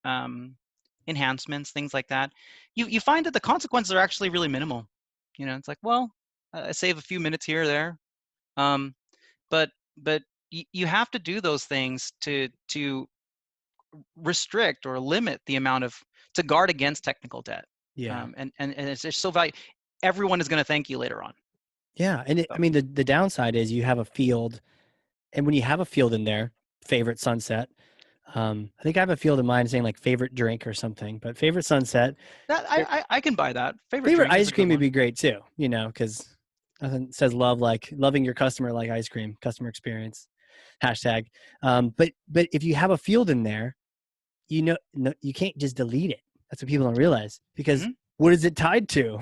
enhancements, things like that, you find that the consequences are actually really minimal. It's like, well, I save a few minutes here or there, um, but you have to do those things to restrict or limit the amount of to guard against technical debt. Yeah. And it's just so valuable. Everyone is going to thank you later on. Yeah. And So, I mean, the downside is you have a field, and when you have a field in there, favorite sunset. I think I have a field in mind saying like favorite drink or something, but favorite sunset. that I can buy that. Favorite Favorite drink is ice a good cream would one. be great too, because nothing says love like loving your customer like ice cream, customer experience, hashtag. But if you have a field in there, no, you can't just delete it. That's what people don't realize, because Hmm. what is it tied to?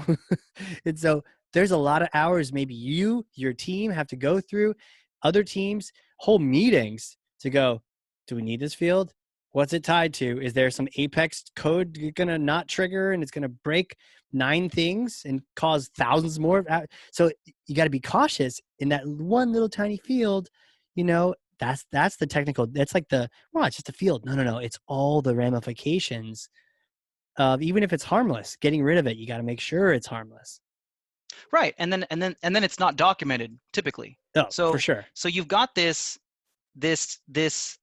And so there's a lot of hours maybe your team have to go through, other teams, whole meetings to go, do we need this field? What's it tied to? Is there some Apex code going to not trigger and it's going to break 9 things and cause thousands more? So you got to be cautious in that one little tiny field. That's the technical. That's like well, it's just a field. No. It's all the ramifications of, even if it's harmless, getting rid of it. You got to make sure it's harmless. Right, and then it's not documented typically. Oh, for So sure. so you've got this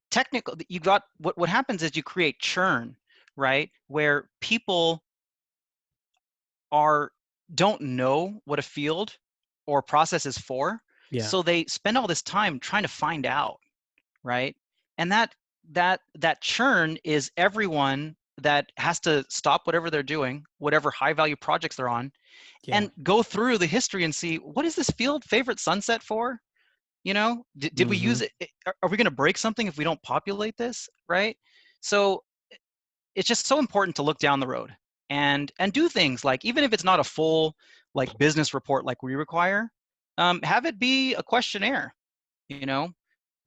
technical. You got what happens is you create churn, right? Where people are don't know what a field or process is for, Yeah. so they spend all this time trying to find out, right? And that churn is everyone that has to stop whatever they're doing, whatever high value projects they're on, Yeah. and go through the history and see, what is this field favorite sunset for? Did we Mm-hmm. use it? Are we going to break something if we don't populate this, right? So it's just so important to look down the road and do things like, even if it's not a full like business report like we require, have it be a questionnaire. You know,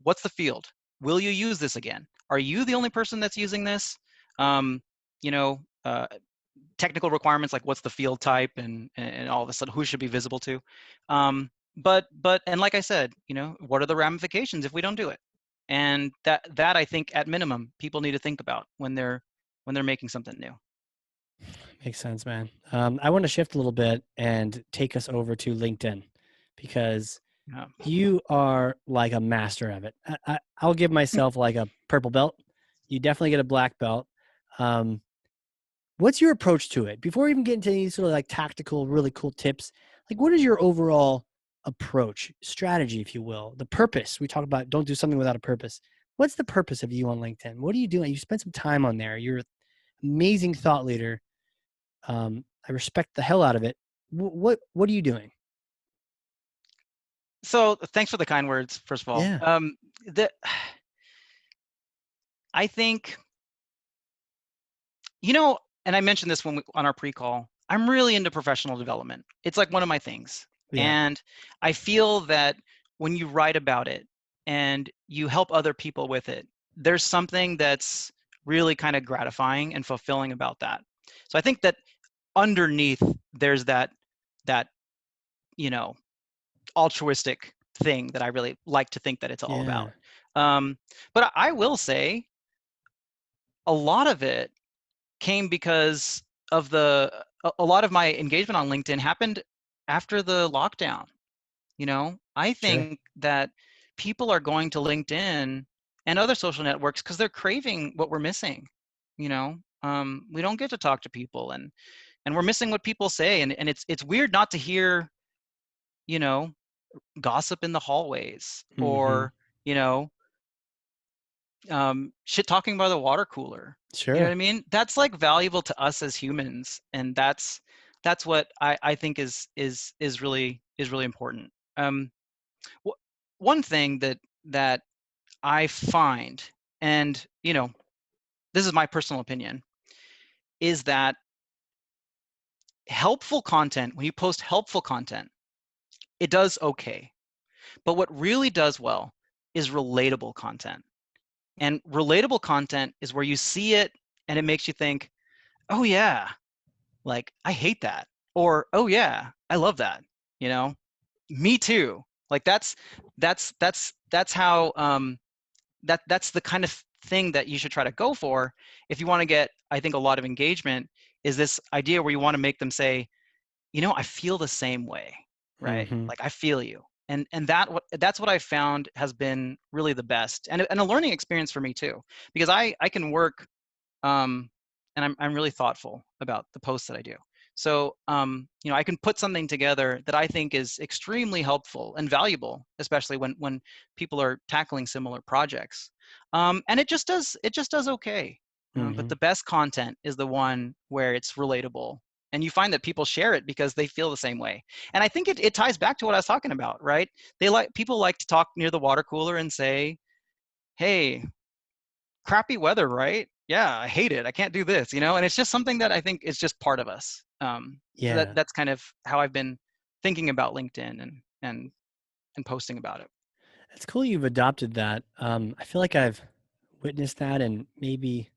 what's the field? Will you use this again? Are you the only person that's using this? Um, you know, technical requirements like what's the field type and all of a sudden who should be visible to. But and like I said, you know, what are the ramifications if we don't do it? And that I think at minimum people need to think about when they're making something new. Makes sense, man. I want to shift a little bit and take us over to LinkedIn because Yeah. you are like a master of it. I'll give myself like a purple belt. You definitely get a black belt. Um, what's your approach to it? Before we even get into any sort of like tactical, really cool tips, like what is your overall approach, strategy, if you will, the purpose? We talk about don't do something without a purpose. What's the purpose of you on LinkedIn? What are you doing? You spend some time on there. You're an amazing thought leader. I respect the hell out of it. What are you doing? So thanks for the kind words, first of all. Yeah, The I think, you know, and I mentioned this when on our pre-call, I'm really into professional development. It's like one of my things. yeah, And I feel that when you write about it and you help other people with it, there's something that's really kind of gratifying and fulfilling about that. So I think that underneath there's that, you know, altruistic thing that I really like to think that it's all yeah. about. Um, but I will say a lot of it came because of a lot of my engagement on LinkedIn happened after the lockdown. You know, I Sure. think that people are going to LinkedIn and other social networks because they're craving what we're missing. You know, we don't get to talk to people, and we're missing what people say, and it's weird not to hear, you know, gossip in the hallways Mm-hmm. or, you know, shit talking by the water cooler. You know what Sure. I mean? That's like valuable to us as humans, and that's what I think is really important. Um, one thing that I find, and you know, this is my personal opinion, is that helpful content, when you post helpful content, it does okay. But what really does well is relatable content. And relatable content is where you see it and it makes you think, oh yeah, like I hate that. Or oh yeah, I love that. You know, me too. Like that's how that's the kind of thing that you should try to go for if you want to get, I think, a lot of engagement, is this idea where you want to make them say, you know, I feel the same way, right? Mm-hmm. Like I feel you. And that's what I found has been really the best, and a learning experience for me too, because I can work, um, and I'm really thoughtful about the posts that I do. So you know, I can put something together that I think is extremely helpful and valuable, especially when people are tackling similar projects. And it just does okay. But Mm-hmm. the best content is the one where it's relatable, and you find that people share it because they feel the same way. And I think it ties back to what I was talking about, right? People like to talk near the water cooler and say, "Hey, crappy weather, right? Yeah, I hate it. I can't do this," you know? And it's just something that I think is just part of us. So Yeah. that's kind of how I've been thinking about LinkedIn and posting about it. It's cool you've adopted that. I feel like I've witnessed that and maybe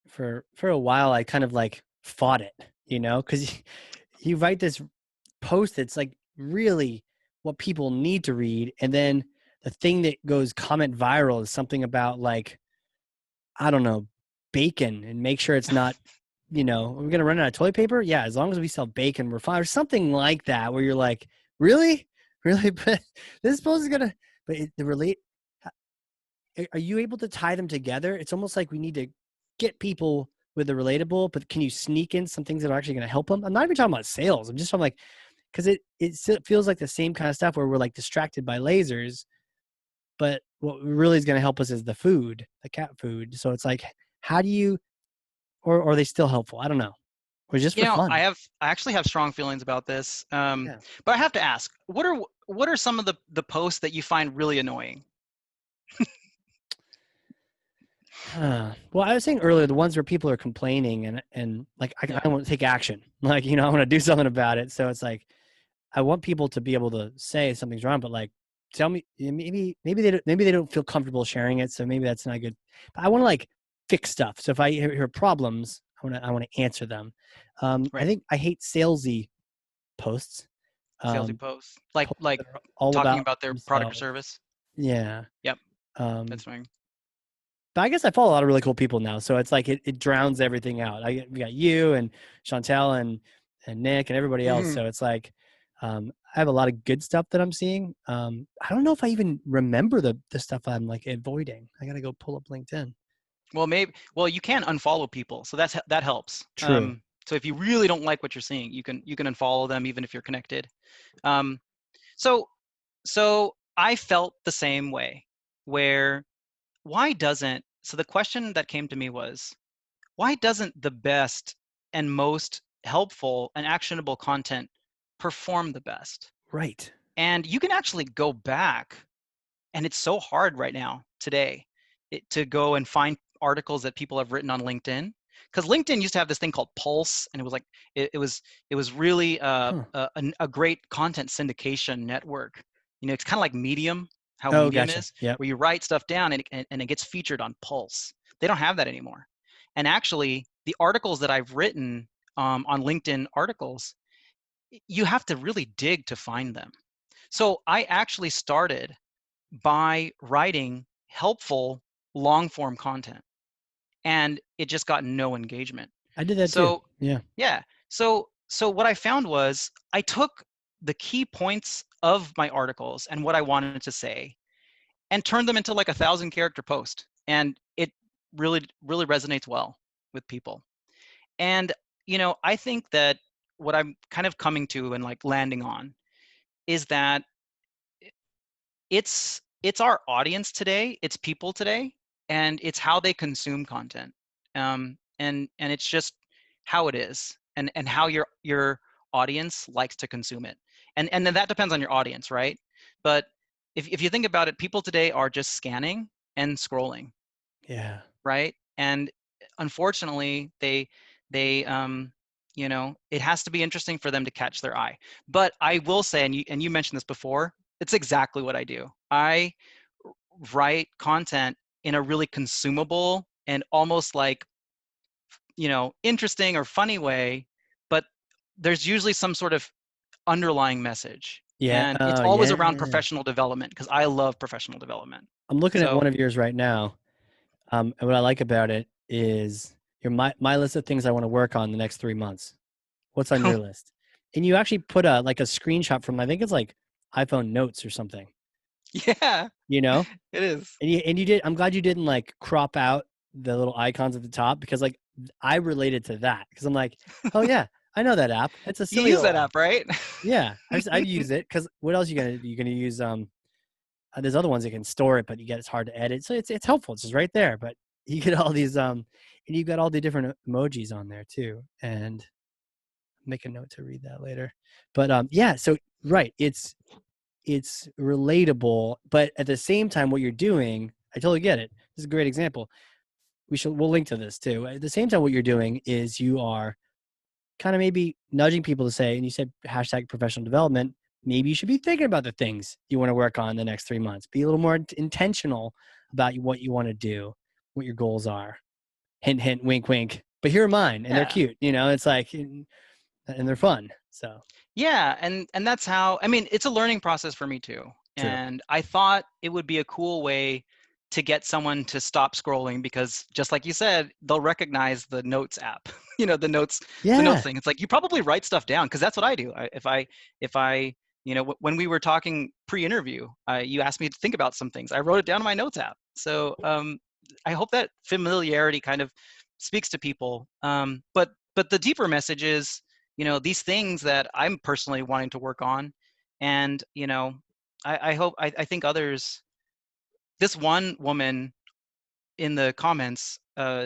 for a while I kind of like fought it, because you write this post that's like really what people need to read, and then the thing that goes comment viral is something about like, I don't know, bacon, and make sure it's not, we're gonna run out of toilet paper. Yeah, as long as we sell bacon, we're fine, or something like that. Where you're like, really, really, but this post is gonna, but the relate. Are you able to tie them together? It's almost like we need to get people with the relatable, but can you sneak in some things that are actually going to help them? I'm not even talking about sales. I'm just talking like, because it feels like the same kind of stuff where we're like distracted by lasers, but what really is going to help us is the food, the cat food. So it's like, how do you, or are they still helpful? I don't know. Or just You for know, fun. I actually have strong feelings about this. Yeah. But I have to ask, what are some of the posts that you find really annoying? Well, I was saying earlier, the ones where people are complaining and like Yeah, I want to take action, like I want to do something about it. So it's like I want people to be able to say something's wrong, but like tell me maybe they don't feel comfortable sharing it, so maybe that's not good. But I want to like fix stuff. So if I hear problems, I want to answer them. I right. think I hate salesy posts. Salesy Um, posts, like posts like that are all talking about about their product or themselves. service. Yeah. Yep, Um, that's right. but I guess I follow a lot of really cool people now, so it's like it drowns everything out. We got you and Chantel and Nick and everybody else, Hmm. so it's like I have a lot of good stuff that I'm seeing. I don't know if I even remember the stuff I'm like avoiding. I gotta go pull up LinkedIn. Well, maybe. Well, you can unfollow people, so that helps. True. So if you really don't like what you're seeing, you can unfollow them even if you're connected. Um, so so I felt the same way. Where why doesn't so the question that came to me was why doesn't the best and most helpful and actionable content perform the best? Right. And you can actually go back, and it's so hard right now today to go and find articles that people have written on LinkedIn, because LinkedIn used to have this thing called Pulse, and it was like it was really Huh. a great content syndication network. It's kind of like Medium, how Oh, Medium gotcha. is, Yep. where you write stuff down and it gets featured on Pulse. They don't have that anymore. And actually, the articles that I've written on LinkedIn articles, you have to really dig to find them. So I actually started by writing helpful long form content, and it just got no engagement. I did that too. So Yeah. yeah, so what I found was I took the key points of my articles and what I wanted to say and turned them into like 1,000 character post, and it really resonates well with people. And I think that what I'm kind of coming to and like landing on is that it's our audience today, it's people today, and it's how they consume content. And it's just how it is, and how your audience likes to consume it. And then that depends on your audience, right? But if you think about it, people today are just scanning and scrolling, Yeah. right? And unfortunately, it has to be interesting for them to catch their eye. But I will say, and you mentioned this before, it's exactly what I do. I write content in a really consumable and almost like, interesting or funny way, but there's usually some sort of underlying message. Yeah. And it's Oh, always around yeah. professional development because I love professional development. I'm looking at So, one of yours right now. And what I like about it is my list of things I want to work on the next 3 months. What's on your list? And you actually put a like a screenshot from I think it's like iPhone notes or something, yeah, you know? it is. And you did I'm glad you didn't like crop out the little icons at the top because like I related to that because I'm like, oh yeah, I know that app. It's a You silly use little that app. app, right? Yeah, I've used it because what else you gonna do? You're gonna use there's other ones that can store it, but you get it's hard to edit. So it's helpful. It's just right there. But you get all these and you got all the different emojis on there too. And make a note to read that later. But yeah, so right, it's relatable, but at the same time, what you're doing, I totally get it. This is a great example. We'll link to this too. At the same time, what you're doing is you are kind of maybe nudging people to say, and you said hashtag professional development, maybe you should be thinking about the things you want to work on in the next 3 months. Be a little more intentional about what you want to do, what your goals are. Hint, hint, wink, wink. But here are mine, and they're Yeah. cute. It's like, and they're fun. So Yeah, and that's how, I mean, it's a learning process for me too. true. And I thought it would be a cool way to get someone to stop scrolling because just like you said, they'll recognize the notes app. The notes Yeah. thing. It's like you probably write stuff down because that's what I do. If I when we were talking pre-interview, you asked me to think about some things. I wrote it down in my notes app. So I hope that familiarity kind of speaks to people. But the deeper message is, these things that I'm personally wanting to work on. And, I think others, this one woman in the comments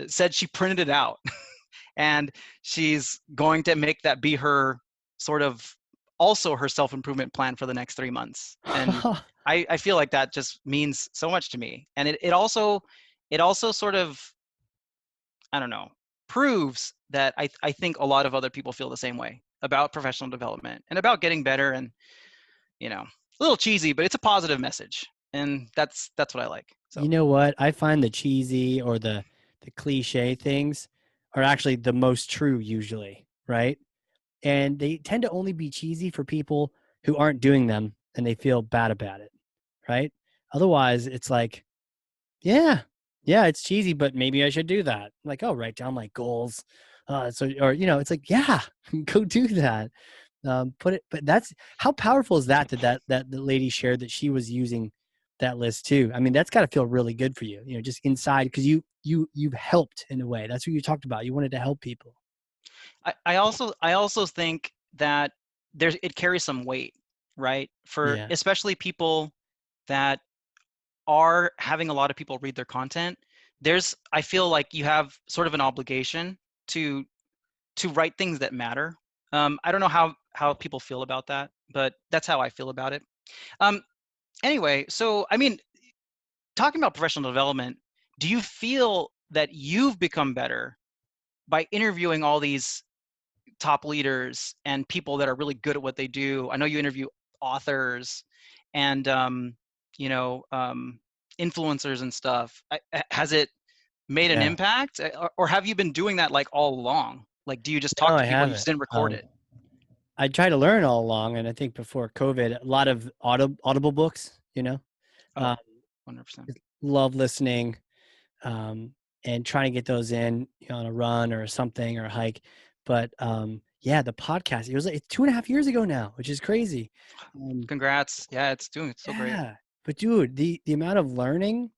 said she printed it out and she's going to make that be her sort of also her self-improvement plan for the next 3 months. And I feel like that just means so much to me. And it also it also sort of, I don't know, proves that I think a lot of other people feel the same way about professional development and about getting better. And a little cheesy, but it's a positive message, and that's what I like. So You know what? I find the cheesy or the cliche things are actually the most true usually, right? And they tend to only be cheesy for people who aren't doing them and they feel bad about it, right? Otherwise, it's like, yeah, yeah, it's cheesy, but maybe I should do that. Like, oh, write down my goals. Or it's like, yeah, go do that. Put it, but that's how powerful is that the lady shared that she was using that list too. I mean, that's got to feel really good for you, just inside because you've helped in a way. That's what you talked about. You wanted to help people. I also think that it carries some weight, right? For Yeah, especially people that are having a lot of people read their content. I feel like you have sort of an obligation to write things that matter. I don't know how people feel about that, but that's how I feel about it. Um, anyway, so I mean, talking about professional development, do you feel that you've become better by interviewing all these top leaders and people that are really good at what they do? I know you interview authors and you know um, influencers and stuff. Has it made an yeah. impact, or have you been doing that like all along? Like, do you just No, talk to I people, you just haven't. didn't record it? I try to learn all along, and I think before COVID, a lot of audible books. Oh, Um, 100%. love listening. And trying to get those in on a run or something or a hike. But yeah, the podcast, it was like 2.5 years ago now, which is crazy. Um, Congrats. Yeah, it's so great. yeah, but dude, the amount of learning,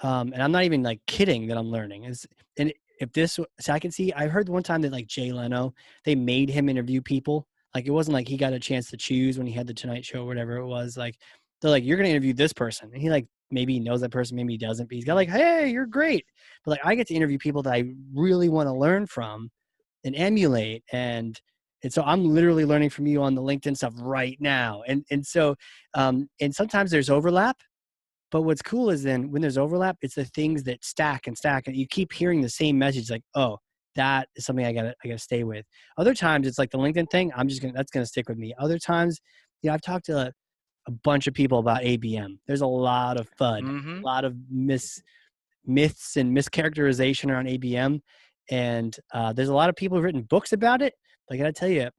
and I'm not even like kidding that I'm learning is, and if this, so I can see, I heard one time that like Jay Leno, they made him interview people. Like it wasn't like he got a chance to choose when he had the Tonight Show or whatever it was. Like they're like, you're gonna interview this person, and he like maybe he knows that person, maybe he doesn't, but he's got like, hey, you're great. But like I get to interview people that I really want to learn from and emulate, and so I'm literally learning from you on the LinkedIn stuff right now. And so and sometimes there's overlap, but what's cool is then when there's overlap, it's the things that stack and stack, and you keep hearing the same message, like, oh, that is something I gotta stay with. Other times it's like the LinkedIn thing, that's gonna stick with me. Other times, I've talked to a bunch of people about ABM. There's a lot of FUD, Mm-hmm. a lot of myths and mischaracterization around ABM, and there's a lot of people who've written books about it. But I gotta tell you,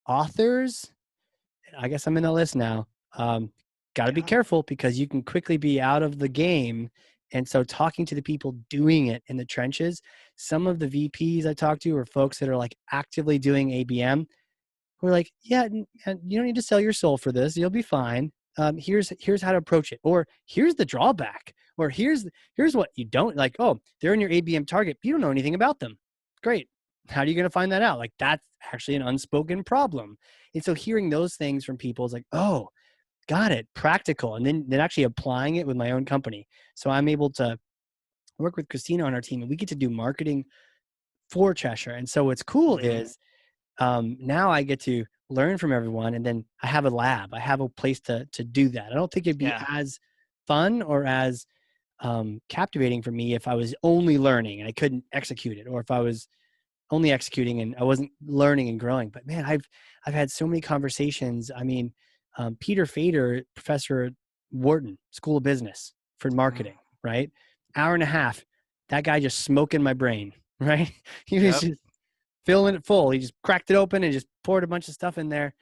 authors, I guess I'm in the list now. Got to be Yeah. careful because you can quickly be out of the game. And so, talking to the people doing it in the trenches, some of the VPs I talk to are folks that are like actively doing ABM. Who are like, yeah, you don't need to sell your soul for this. You'll be fine. Here's how to approach it, or here's the drawback, or here's what you don't like. Oh, they're in your ABM target, but you don't know anything about them. Great. How are you going to find that out? Like that's actually an unspoken problem. And so hearing those things from people is like, oh, got it, practical, and then actually applying it with my own company. So I'm able to work with Christina on our team, and we get to do marketing for Cheshire. And so what's cool Mm-hmm. is now I get to learn from everyone, and then I have a lab. I have a place to do that. I don't think it'd be Yeah. as fun or as captivating for me if I was only learning and I couldn't execute it, or if I was only executing and I wasn't learning and growing. But man, I've had so many conversations. I mean, Peter Fader, professor at Wharton School of Business for Mm. marketing, right? Hour and a half. That guy just smoking my brain, right? He was Yep. just filling it full. He just cracked it open and just poured a bunch of stuff in there.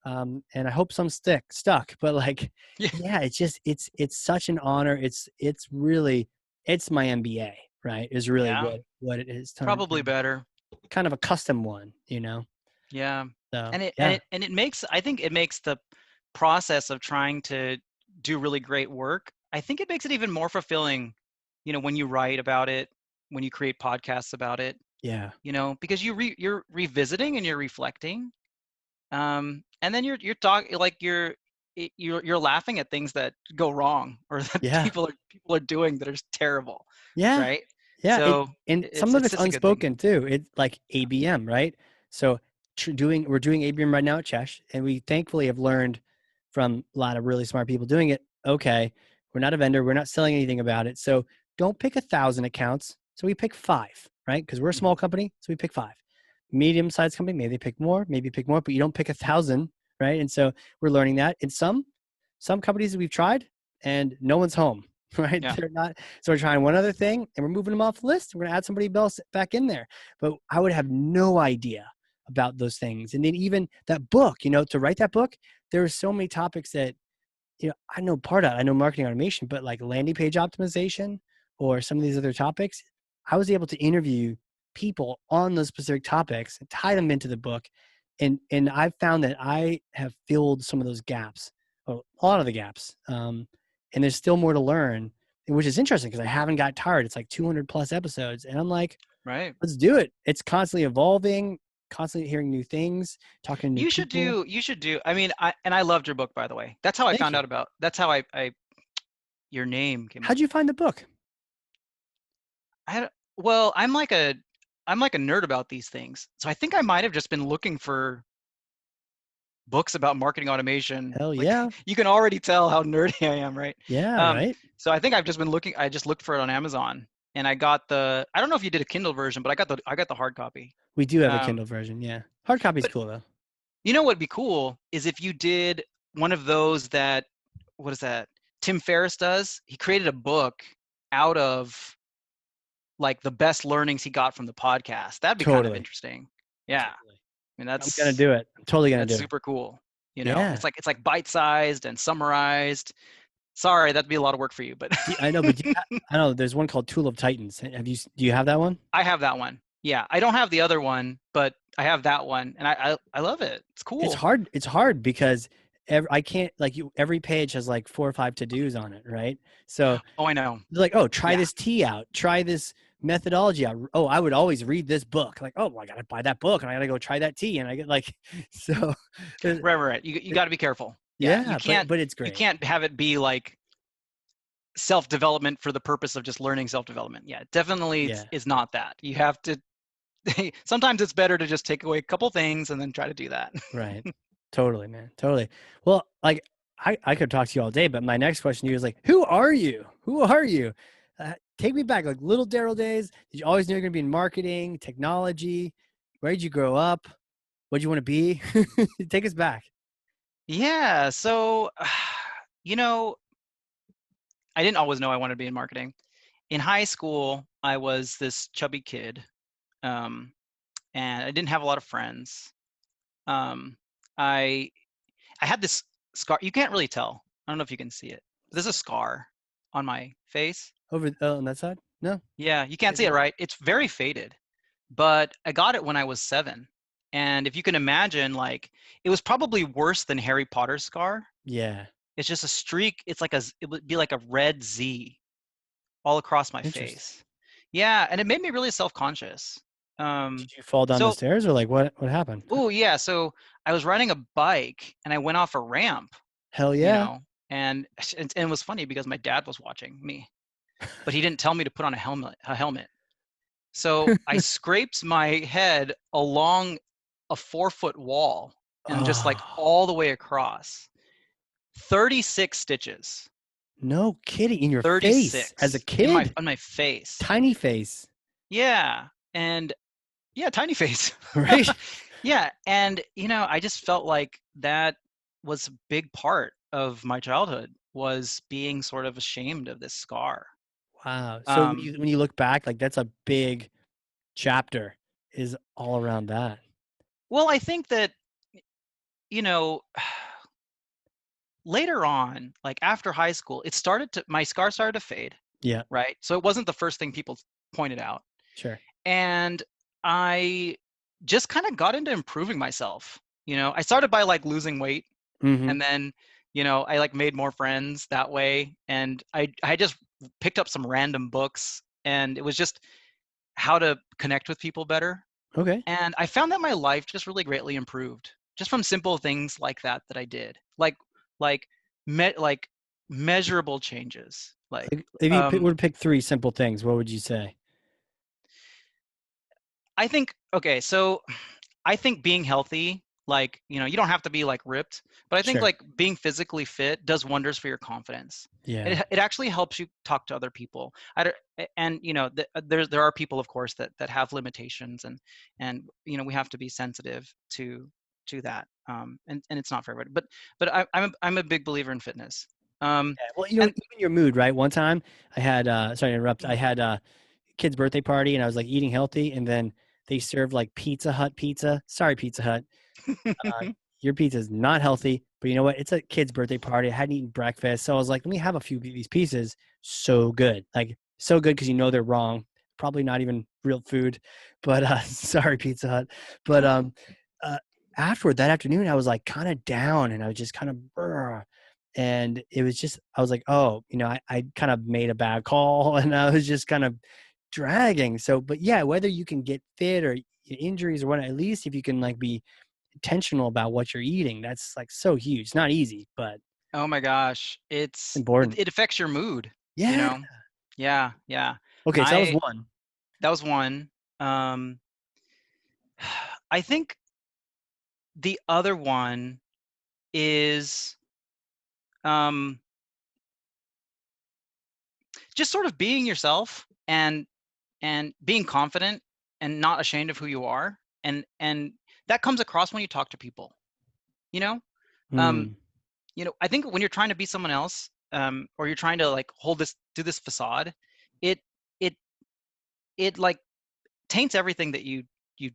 And I hope some stuck, but like, Yeah. yeah, it's such an honor. It's really, it's my MBA, right? Is really Yeah. what it is turned Probably better. kind of a custom one. Yeah. So And it and yeah, it and it makes I think it makes the process of trying to do really great work, I think it makes it even more fulfilling, when you write about it, when you create podcasts about it, yeah, because you're revisiting and you're reflecting. And then you're talking like you're laughing at things that go wrong or that yeah, people are doing that are terrible, yeah, right? yeah. So And it's some of it's it's just a good thing. unspoken too. It's like ABM, right? So we're doing ABM right now at Chesh, and we thankfully have learned from a lot of really smart people doing it. Okay, we're not a vendor. We're not selling anything about it. So don't pick 1,000 accounts. So we pick 5, right? Because we're a small Mhm. company, so we pick 5. Medium-sized company, maybe they pick more, but you don't pick 1,000, right? And so we're learning that. In some companies that we've tried, and no one's home, right? Yeah. They're not. So we're trying one other thing, and we're moving them off the list. We're gonna add somebody else back in there. But I would have no idea about those things. And then even that book, to write that book, there are so many topics that I know part of it. I know marketing automation, but like landing page optimization or some of these other topics, I was able to interview people on those specific topics and tie them into the book. And I've found that I have filled some of those gaps, a lot of the gaps. And there's still more to learn, which is interesting because I haven't got tired. It's like 200 plus episodes. And I'm like, Right. let's do it. It's constantly evolving, constantly hearing new things, talking to new You should people. do. You should do. I mean, I loved your book, by the way. That's how I Thank found you. out about. That's how I your name came up. How'd you find the book? I had. Well, I'm like a nerd about these things. So I think I might have just been looking for books about marketing automation. Hell Like yeah. you can already tell how nerdy I am, right? Yeah, Um, right? so I think I've just been looking. I just looked for it on Amazon, and I got the. I don't know if you did a Kindle version, but I got the hard copy. We do have a Um, Kindle version, yeah. Hard copy's but cool though. you know what'd be cool is if you did one of those that. What is that? Tim Ferriss does. He created a book out of like the best learnings he got from the podcast. That'd be kind of Totally. interesting. Yeah. I Totally. mean, I'm gonna do it. I'm totally gonna that's do it. super cool. You know, Yeah. it's like bite-sized and summarized. Sorry, that'd be a lot of work for you, but I know, but I know there's one called Tool of Titans. Do you have that one? I have that one. Yeah, I don't have the other one, but I have that one, and I love it. It's It's cool. hard. It's hard because I can't like every page has like 4 or 5 to-dos on it, right? So Oh, I know. they're like, oh, try Yeah. this tea out, try this methodology out. Oh, I would always read this book. Like, oh, well, I gotta buy that book and I gotta go try that tea. And I get like so Right. You got to be careful. Yeah, yeah, but it's you great. can't have it be like self-development for the purpose of just learning self-development. Yeah, definitely Yeah. is not that. You have to sometimes it's better to just take away a couple things and then try to do that. Right. Totally, man. Totally. Well, like I could talk to you all day, but my next question to you is like, who are you? Who are you? Take me back, like little Darrell days. Did you always know you're gonna be in marketing, technology? Where did you grow up? What do you want to be? Take us back. Yeah, so you know, I didn't always know I wanted to be in marketing. In high school, I was this chubby kid, um, and I didn't have a lot of friends. Um, I I had this scar. You can't really tell. I don't know if you can see it. There's a scar on my face. Over on that side? No? Yeah, you can't Can't see see it, it. right? It's very faded, but I got it when I was 7. And if you can imagine, like, it was probably worse than Harry Potter's scar. Yeah. It's just a streak. It would be like a red Z all across my Interesting. face. Yeah, and it made me really self-conscious. Um, Did you fall down the so, stairs or like what happened? oh yeah, so I was riding a bike and I went off a ramp, Hell you yeah. know, and it was funny because my dad was watching me, but he didn't tell me to put on a helmet. So I scraped my head along a 4-foot wall and just like Oh, all the way across. 36 stitches. no kidding. In your face as a 36 in my kid? on my face. Tiny face. Yeah. And yeah, tiny face. Right? Yeah, and I just felt like that was a big part of my childhood was being sort of ashamed of this scar. Wow. So when Um, you look back, like that's a big chapter is all around that. well, I think that you know later on, like after high school, my scar started to fade, Yeah, right? So it wasn't the first thing people pointed out. sure. And I just kind of got into improving myself. I started by like losing weight Mm-hmm. and then, I like made more friends that way. And I just picked up some random books and it was just how to connect with people better. Okay. And I found that my life just really greatly improved just from simple things like that I did. Like like measurable changes. Like Like if you um were to pick 3 simple things, what would you say? I think okay, so I think being healthy Like, you don't have to be like ripped, but I think Sure. like being physically fit does wonders for your confidence. Yeah. It actually helps you talk to other people. And there are people, of course, that have limitations, and we have to be sensitive to that. And it's not for everybody, but I'm a big believer in fitness. Yeah. Well, And even your mood, right? One time I had, sorry to interrupt. I had a kid's birthday party and I was like eating healthy, and then they served like Pizza Hut pizza. Sorry, Pizza Hut. Uh, your pizza is not healthy, but you know what? It's a kid's birthday party. I hadn't eaten breakfast. So I was like, let me have a few of these pieces. So good. Like, so good because they're wrong. Probably not even real food. But sorry, Pizza Hut. But uh, afterward, that afternoon, I was like kind of down and I was just kind of, and it was just, I was like, oh, I kind of made a bad call and I was just kind of dragging. So, but yeah, whether you can get fit or injuries or what, at least if you can like be intentional about what you're eating, that's like so huge. It's not easy, but oh my gosh, important. it affects your mood, you Yeah. know? Yeah, yeah. Okay, so that was I one. That was one. Um, I think the other one is um, just sort of being yourself and being confident and not ashamed of who you are, and that comes across when you talk to people. You know, um, Mm, I think when you're trying to be someone else, or you're trying to like do this facade, it it it like taints everything that you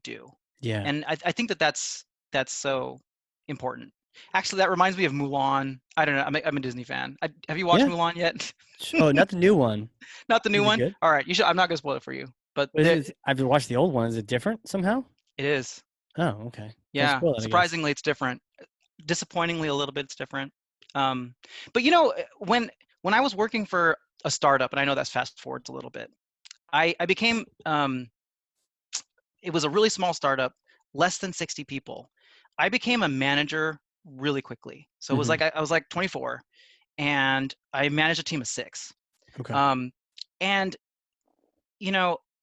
do. yeah. And I think that's so important. Actually, that reminds me of Mulan. I don't know. I'm a Disney fan. Have you watched Yeah. Mulan yet? Oh, not the new one. Not the new Is it one. good? All right, you should. I'm not gonna spoil it for you, but What is it? I've watched the old one. Is it different somehow? it is. Oh, okay. Don't Yeah, spoil it, I guess. surprisingly, it's different. Disappointingly, a little bit, it's different. But when I was working for a startup, and I know that's fast forwards a little bit, I became it was a really small startup, less than 60 people. I became a manager really quickly. So it was Hmm. like I was like 24, and I managed a team of 6. Okay. Um, and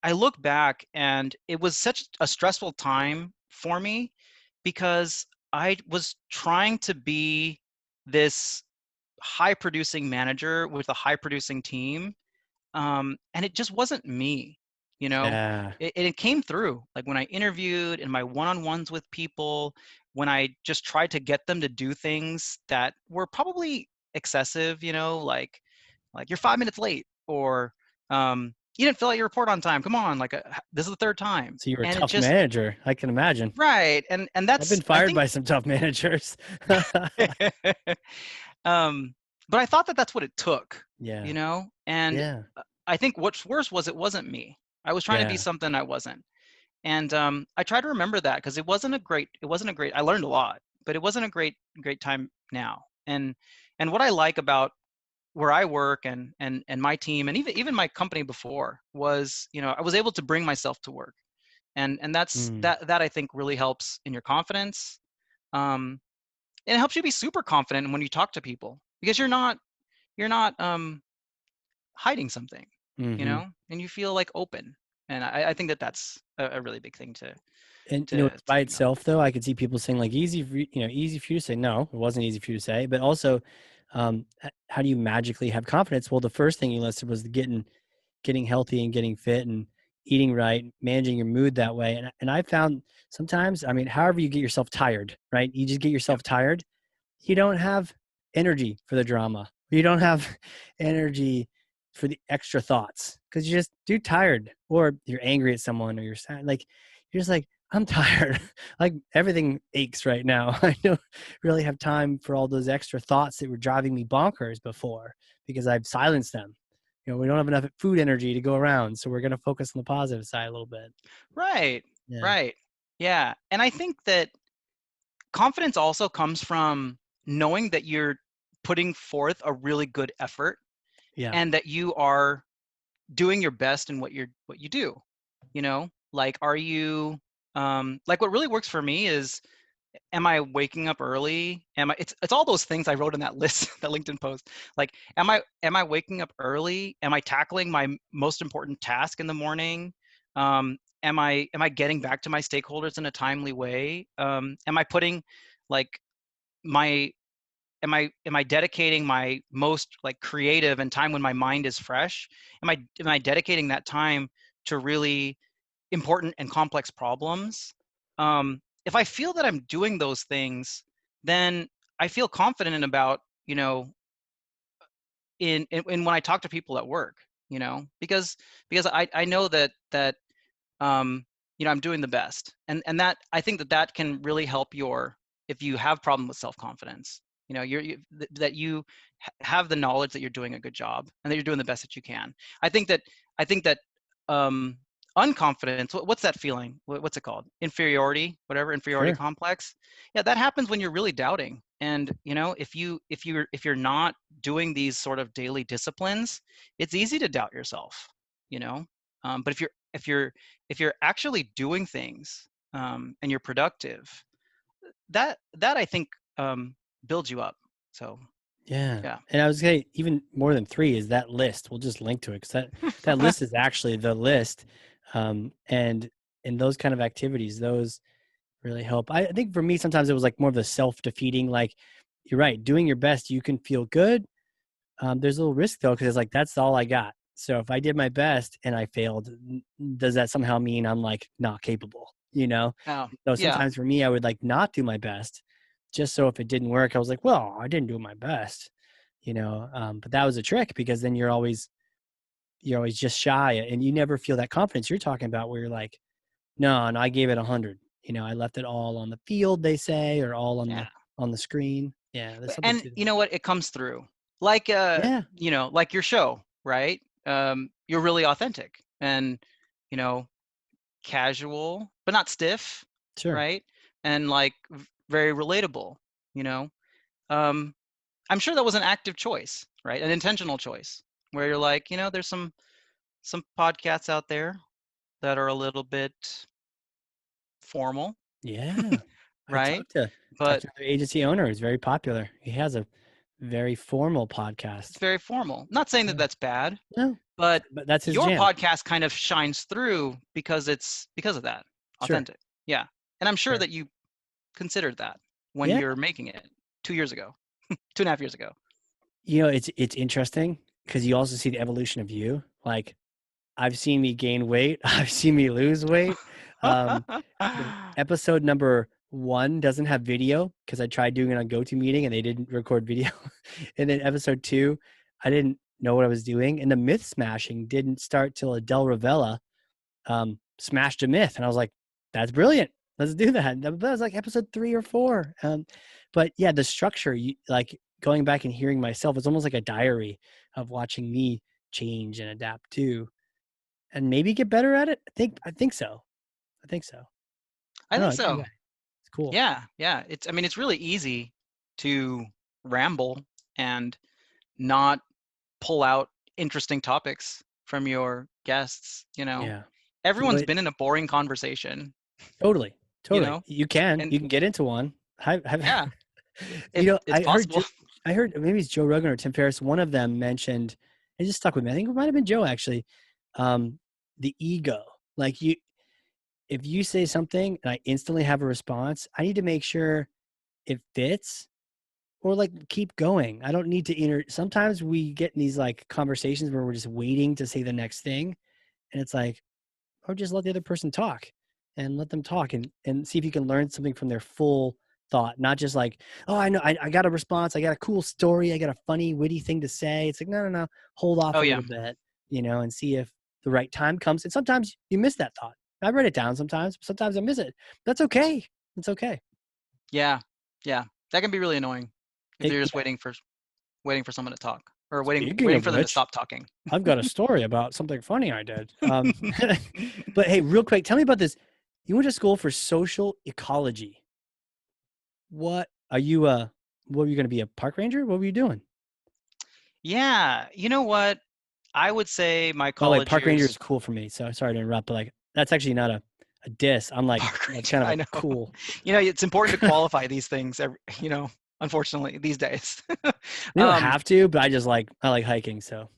I look back, and it was such a stressful time for me because I was trying to be this high producing manager with a high producing team, and it just wasn't me. you know Yeah. it came through, like when I interviewed, in my one-on-ones with people, when I just tried to get them to do things that were probably excessive, like you're 5 minutes late, or you didn't fill out your report on time, come on, like this is the third time. So you're a And it tough just manager. I can imagine. right, and I've been that's, I fired think. by some tough managers. um, but I thought that that's what it took, Yeah. and Yeah. I think what's worse was it wasn't me. I was trying to be Yeah. something I wasn't. And I try to remember that, because it wasn't a great, I learned a lot, but it wasn't a great time now. And what I like about where I work, and my team, and even my company before, was, I was able to bring myself to work. And that's Mm, that I think really helps in your confidence. Um, and it helps you be super confident when you talk to people, because you're not hiding something, hmm. and you feel like open. And I think that's a really big thing to And to by to know. itself though, I could see people saying like easy for easy for you to say. No, it wasn't easy for you to say. But also, how do you magically have confidence? Well, the first thing you listed was the getting healthy and getting fit and eating right, managing your mood that way. And I found sometimes, I mean, however you get yourself tired, right? You just get Yep. yourself tired. You don't have energy for the drama. You don't have energy for the extra thoughts because you're just too tired, or you're angry at someone, or you're sad. Like you're just like, I'm tired. Like everything aches right now. I don't really have time for all those extra thoughts that were driving me bonkers before because I've silenced them. We don't have enough food energy to go around, so we're going to focus on the positive side a little bit. Right. Yeah. Right. Yeah. And I think that confidence also comes from knowing that you're putting forth a really good effort, Yeah. and that you are doing your best in what you do. Like, are you, like, what really works for me is, am I waking up early? It's all those things I wrote in that list, that LinkedIn post. Like, am I waking up early? Am I tackling my most important task in the morning? am I getting back to my stakeholders in a timely way? Am I putting like my am I dedicating my most like creative and time when my mind is fresh? Am I dedicating that time to really important and complex problems? If I feel that I'm doing those things, then I feel confident about, in when I talk to people at work, because I know that I'm doing the best, and that I think that can really help if you have problem with self-confidence, that you have the knowledge that you're doing a good job and that you're doing the best that you can. I think that um, unconfidence. What's that feeling? What's it called? Inferiority Sure. complex. Yeah, that happens when you're really doubting. And if you're not doing these sort of daily disciplines, it's easy to doubt yourself. You know, but if you're actually doing things, and you're productive, that I think builds you up. So Yeah. yeah. And I was saying even more than 3 is that list. We'll just link to it because that list is actually the list. And in those kind of activities, those really help. I think for me, sometimes it was like more of the self-defeating, like you're right, doing your best, you can feel good. There's a little risk though, because it's like, that's all I got. So if I did my best and I failed, does that somehow mean I'm like not capable? Oh, So yeah. sometimes for me, I would like not do my best just so if it didn't work, I was like, well, I didn't do my best, but that was a trick because then you're always just shy and you never feel that confidence you're talking about where you're like, no, and I gave it 100. I left it all on the field, they say, or all on Yeah. the screen. Yeah, there's something And to that. you know what? It comes through. Like Yeah, like your show, right? You're really authentic and, you know, casual, but not stiff, sure. right? And like very relatable, you know. Um, I'm sure that was an active choice, right? An intentional choice where you're like, there's some podcasts out there that are a little bit formal, Yeah. I right? talked But to another agency owner who's very popular. He has a very formal it's podcast. very formal. Not saying that Yeah. that's bad, No, but but that's his your jam. podcast kind of shines through because of that. Sure. Authentic. Yeah. And I'm sure Sure. that you considered that when Yeah. you're making it 2 years ago, 2.5 years ago. It's interesting because you also see the evolution of you. Like I've seen me gain weight. I've seen me lose weight. Um, the episode number 1 doesn't have video because I tried doing it on GoToMeeting and they didn't record video. And then episode 2, I didn't know what I was doing. And the myth smashing didn't start till Adele Ravella smashed a myth. And I was like, that's brilliant. Let's do that. That was like episode 3 or 4. But yeah, the structure, like going back and hearing myself, it's almost like a diary of watching me change and adapt too, and maybe get better at it. I think so. I think so. I I don't know. think It's a good so. way. It's cool. Yeah, yeah. It's really easy to ramble and not pull out interesting topics from your guests, Yeah. Everyone's It, been in a boring conversation, totally. you Totally. know, You can. and You can get into one. yeah, it's I heard. possible. I heard maybe it's Joe Rogan or Tim Ferriss. One of them mentioned. It just stuck with me. I think it might have been Joe actually. Um, the ego. Like if you say something and I instantly have a response, I need to make sure it fits or like keep going. I don't need to sometimes we get in these like conversations where we're just waiting to say the next thing. And it's like, or just let the other person talk and let them talk and see if you can learn something from their full thought, not just like, oh, I know, I got a response. I got a cool story. I got a funny, witty thing to say. It's like, no, no, no, hold off Oh a yeah, little bit, and see if the right time comes. And sometimes you miss that thought. I write it down sometimes I miss it. That's okay. It's okay. yeah, yeah. That can be really annoying if you're just Yeah. waiting for someone to talk or waiting Speaking waiting of for them to which, stop talking. I've got a story about something funny I did. But hey, real quick, tell me about this. You went to school for social ecology. What are you? What were you going to be, a park ranger? What were you doing? Yeah, you know what? I would say my By the way, college park ranger is years. cool for me. So sorry to interrupt, but like that's actually not a diss. I'm like Park that's ranger, kind of I a know. cool. It's important to qualify these things, unfortunately, these days. We don't Um, have to, but I like hiking. So,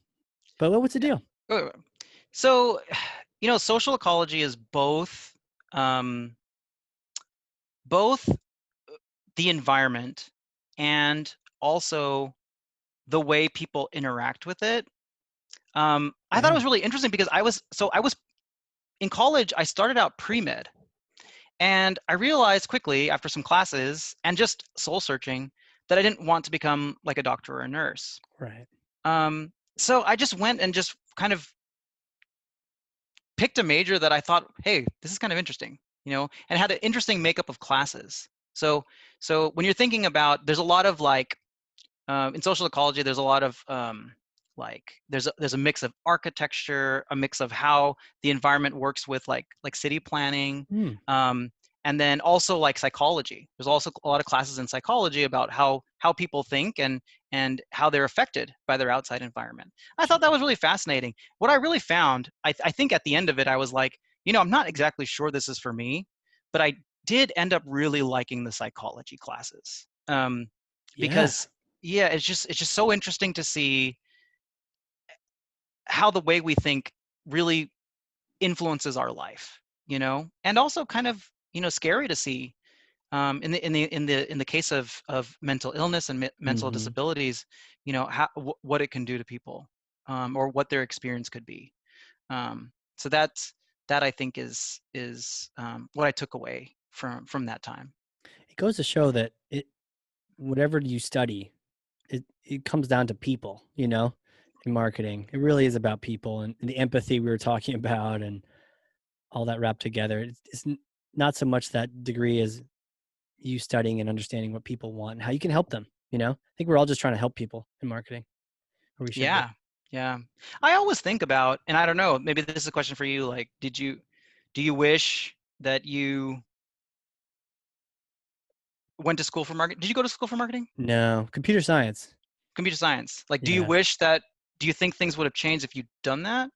but what's the deal? uh, so social ecology is um, both the environment and also the way people interact with it. I thought it Yeah. was really interesting because I was in college. I started out pre-med, and I realized quickly after some classes and just soul searching that I didn't want to become like a doctor or a nurse. Right. So I just went and just kind of picked a major that I thought, hey, this is kind of interesting, and had an interesting makeup of classes. So when you're thinking about, there's a lot of like in social ecology, there's a lot of like there's a mix of architecture, a mix of how the environment works with like city planning, Hmm. um, and then also like psychology. There's also a lot of classes in psychology about how people think and how they're affected by their outside environment. I thought that was really fascinating. What I really found, I think at the end of it, I was like, I'm not exactly sure this is for me, but I did end up really liking the psychology classes, Yeah. because yeah, it's just so interesting to see how the way we think really influences our life, and also kind of scary to see, in the case of mental illness and mental Mm-hmm. disabilities, what it can do to people, or what their experience could be. So that I think is what I took away from that time. It goes to show that whatever you study, it comes down to people, in marketing. It really is about people and the empathy we were talking about and all that wrapped together. It's not so much that degree as you studying and understanding what people want and how you can help them. I think we're all just trying to help people in marketing, or we should be. Yeah, yeah. I always think about, and I don't know, maybe this is a question for you. Like, do you wish that you went to school for marketing? Did you go to school for marketing? No, computer science. Computer science. Like, Yeah. do you think things would have changed if you'd done that?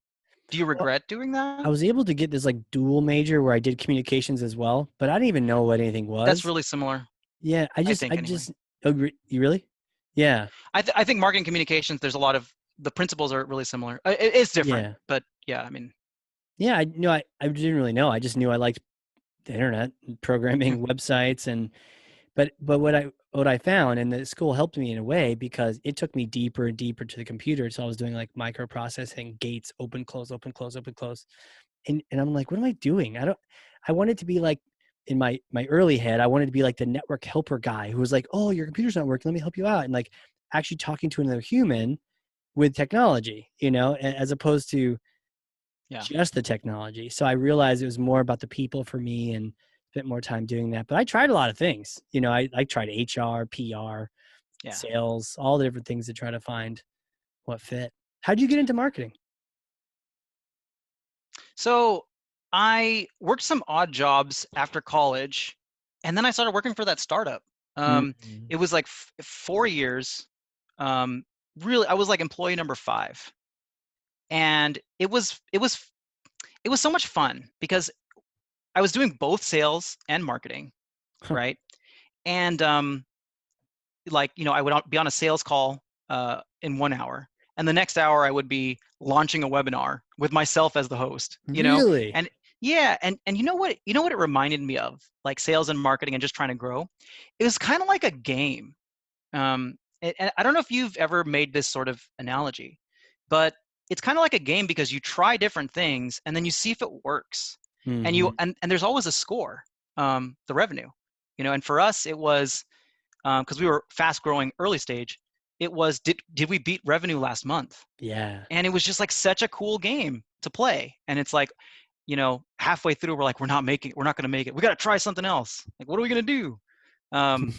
Do you Well, regret doing that? I was able to get this like dual major where I did communications as well, but I didn't even know what anything That's was. really similar, Yeah, I I think, anyway. just agree. You really? Yeah, I think marketing communications, there's a lot of the principles are really similar. It's different, yeah, but yeah, I mean, yeah. I knew I didn't really know. I just knew I liked the internet, and programming websites, and but what I found, and the school helped me in a way because it took me deeper and deeper to the computer. So I was doing like microprocessing, gates, open, close, open, close, open, close, and I'm like, what am I doing? I wanted to be like in my early head, I wanted to be like the network helper guy who was like, oh, your computer's not working, let me help you out, and like actually talking to another human with technology, as opposed to yeah, just the technology. So I realized it was more about the people for me and spent more time doing that. But I tried a lot of things. I tried HR, PR, yeah. sales, all the different things to try to find what fit. How'd you get into marketing? So I worked some odd jobs after college, and then I started working for that startup. Mm-hmm. It was like 4 years. Um, Really, I was like employee number 5, and it was so much fun because I was doing both sales and marketing, Huh. right? And like I would be on a sales call in 1 hour, and the next hour I would be launching a webinar with myself as the host, Really? and yeah, and you know what it reminded me of, like sales and marketing and just trying to grow. It was kind of like a game. And I don't know if you've ever made this sort of analogy, but it's kind of like a game because you try different things and then you see if it works, and Mm-hmm. there's always a score, the revenue, and for us it was, because we were fast growing early stage, it was, did we beat revenue last month? Yeah. And it was just like such a cool game to play. And it's like, halfway through we're like, we're not going to make it, we got to try something else. Like, what are we going to do? um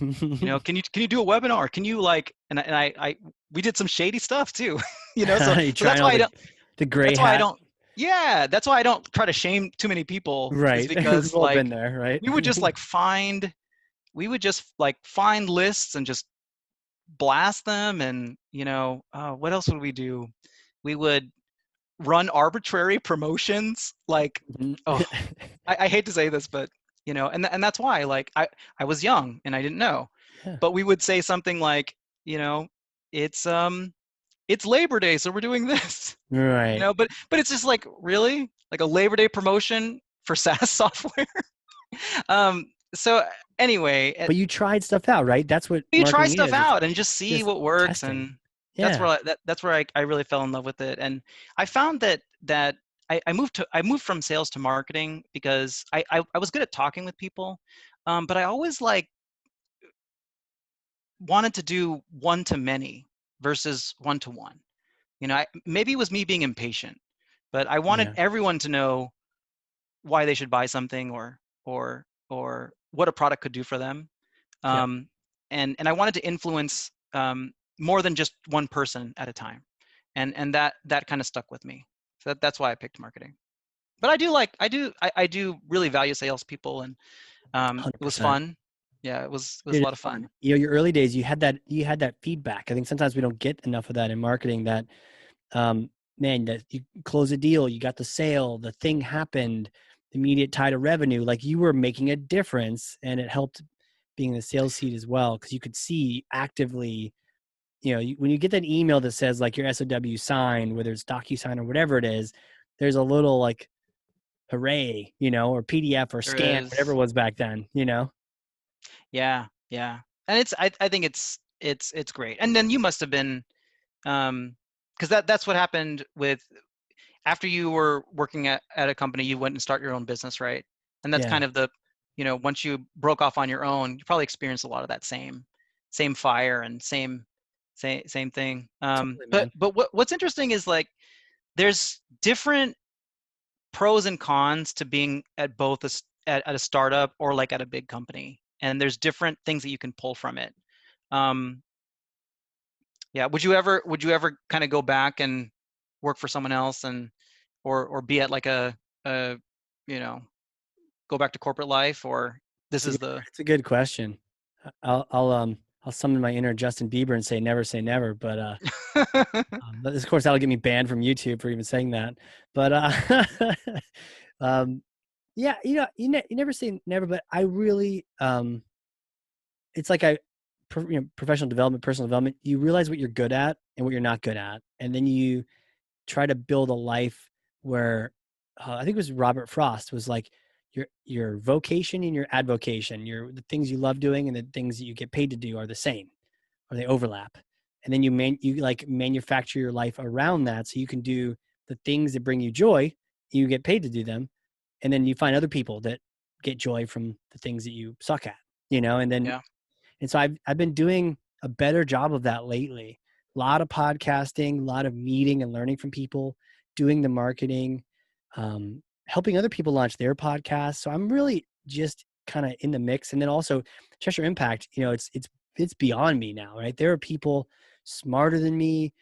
can you do a webinar, can you like, and I we did some shady stuff too. So You that's trying why all I don't, the gray that's why I hat. don't yeah, that's why I don't try to shame too many people, is Right. because We've all been like there, right? we would just like find lists and just blast them. And what else would we do? We would run arbitrary promotions, like, Mhm. oh, I hate to say this, but and that's why, like, I was young and I didn't know, Yeah. but we would say something like, you know it's it's Labor Day, so we're doing this. Right. But it's just like, really? Like a Labor Day promotion for SaaS software? Um, so anyway, But you tried stuff out, right? That's what you try marketing stuff is. It's out and just see just what works, testing. and that's Yeah. where that's where I really fell in love with it. And I found that I moved from sales to marketing because I was good at talking with people, but I always like wanted to do one to many versus one to one. Maybe it was me being impatient, but I wanted Yeah. everyone to know why they should buy something, or what a product could do for them. Yep. um, and I wanted to influence more than just one person at a time, and that kind of stuck with me. So that's why I picked marketing. But I do really value salespeople, and it was 100%. fun. Yeah, it was a Dude, lot it's of fun. fun. Your early days, you had that feedback. I think sometimes we don't get enough of that in marketing. That um, man, that you close a deal, you got the sale, the thing happened, immediate tie to revenue. Like you were making a difference, and it helped being in the sales seat as well because you could see actively. When you get that email that says like your SOW signed, whether it's DocuSign or whatever it is, there's a little like hooray, or PDF or There scan, whatever it is. was back then. Yeah, yeah. And I think it's great. And then you must have been, because that's what happened with, after you were working at a company, you went and start your own business, right? And that's Yeah, kind of once you broke off on your own, you probably experienced a lot of that same fire and same thing. totally, But man. what's interesting is like there's different pros and cons to being at both at a startup or like at a big company, and there's different things that you can pull from it. Um, yeah, would you ever kind of go back and work for someone else, and or be at like a you know go back to corporate life, or this It's a is good, the it's a good question. I'll summon my inner Justin Bieber and say never. But of course that'll get me banned from YouTube for even saying that. But um, yeah, you never say never. But I really, it's like professional development, personal development. You realize what you're good at and what you're not good at, and then you try to build a life where I think it was Robert Frost was like your vocation and your advocation, the things you love doing and the things that you get paid to do are the same or they overlap. And then you like manufacture your life around that so you can do the things that bring you joy, you get paid to do them, and then you find other people that get joy from the things that you suck at, and then yeah, and so I've been doing a better job of that lately. A lot of podcasting, a lot of meeting and learning from people, doing the marketing, helping other people launch their podcasts. So I'm really just kind of in the mix. And then also Cheshire Impact, it's beyond me now, right? There are people smarter than me,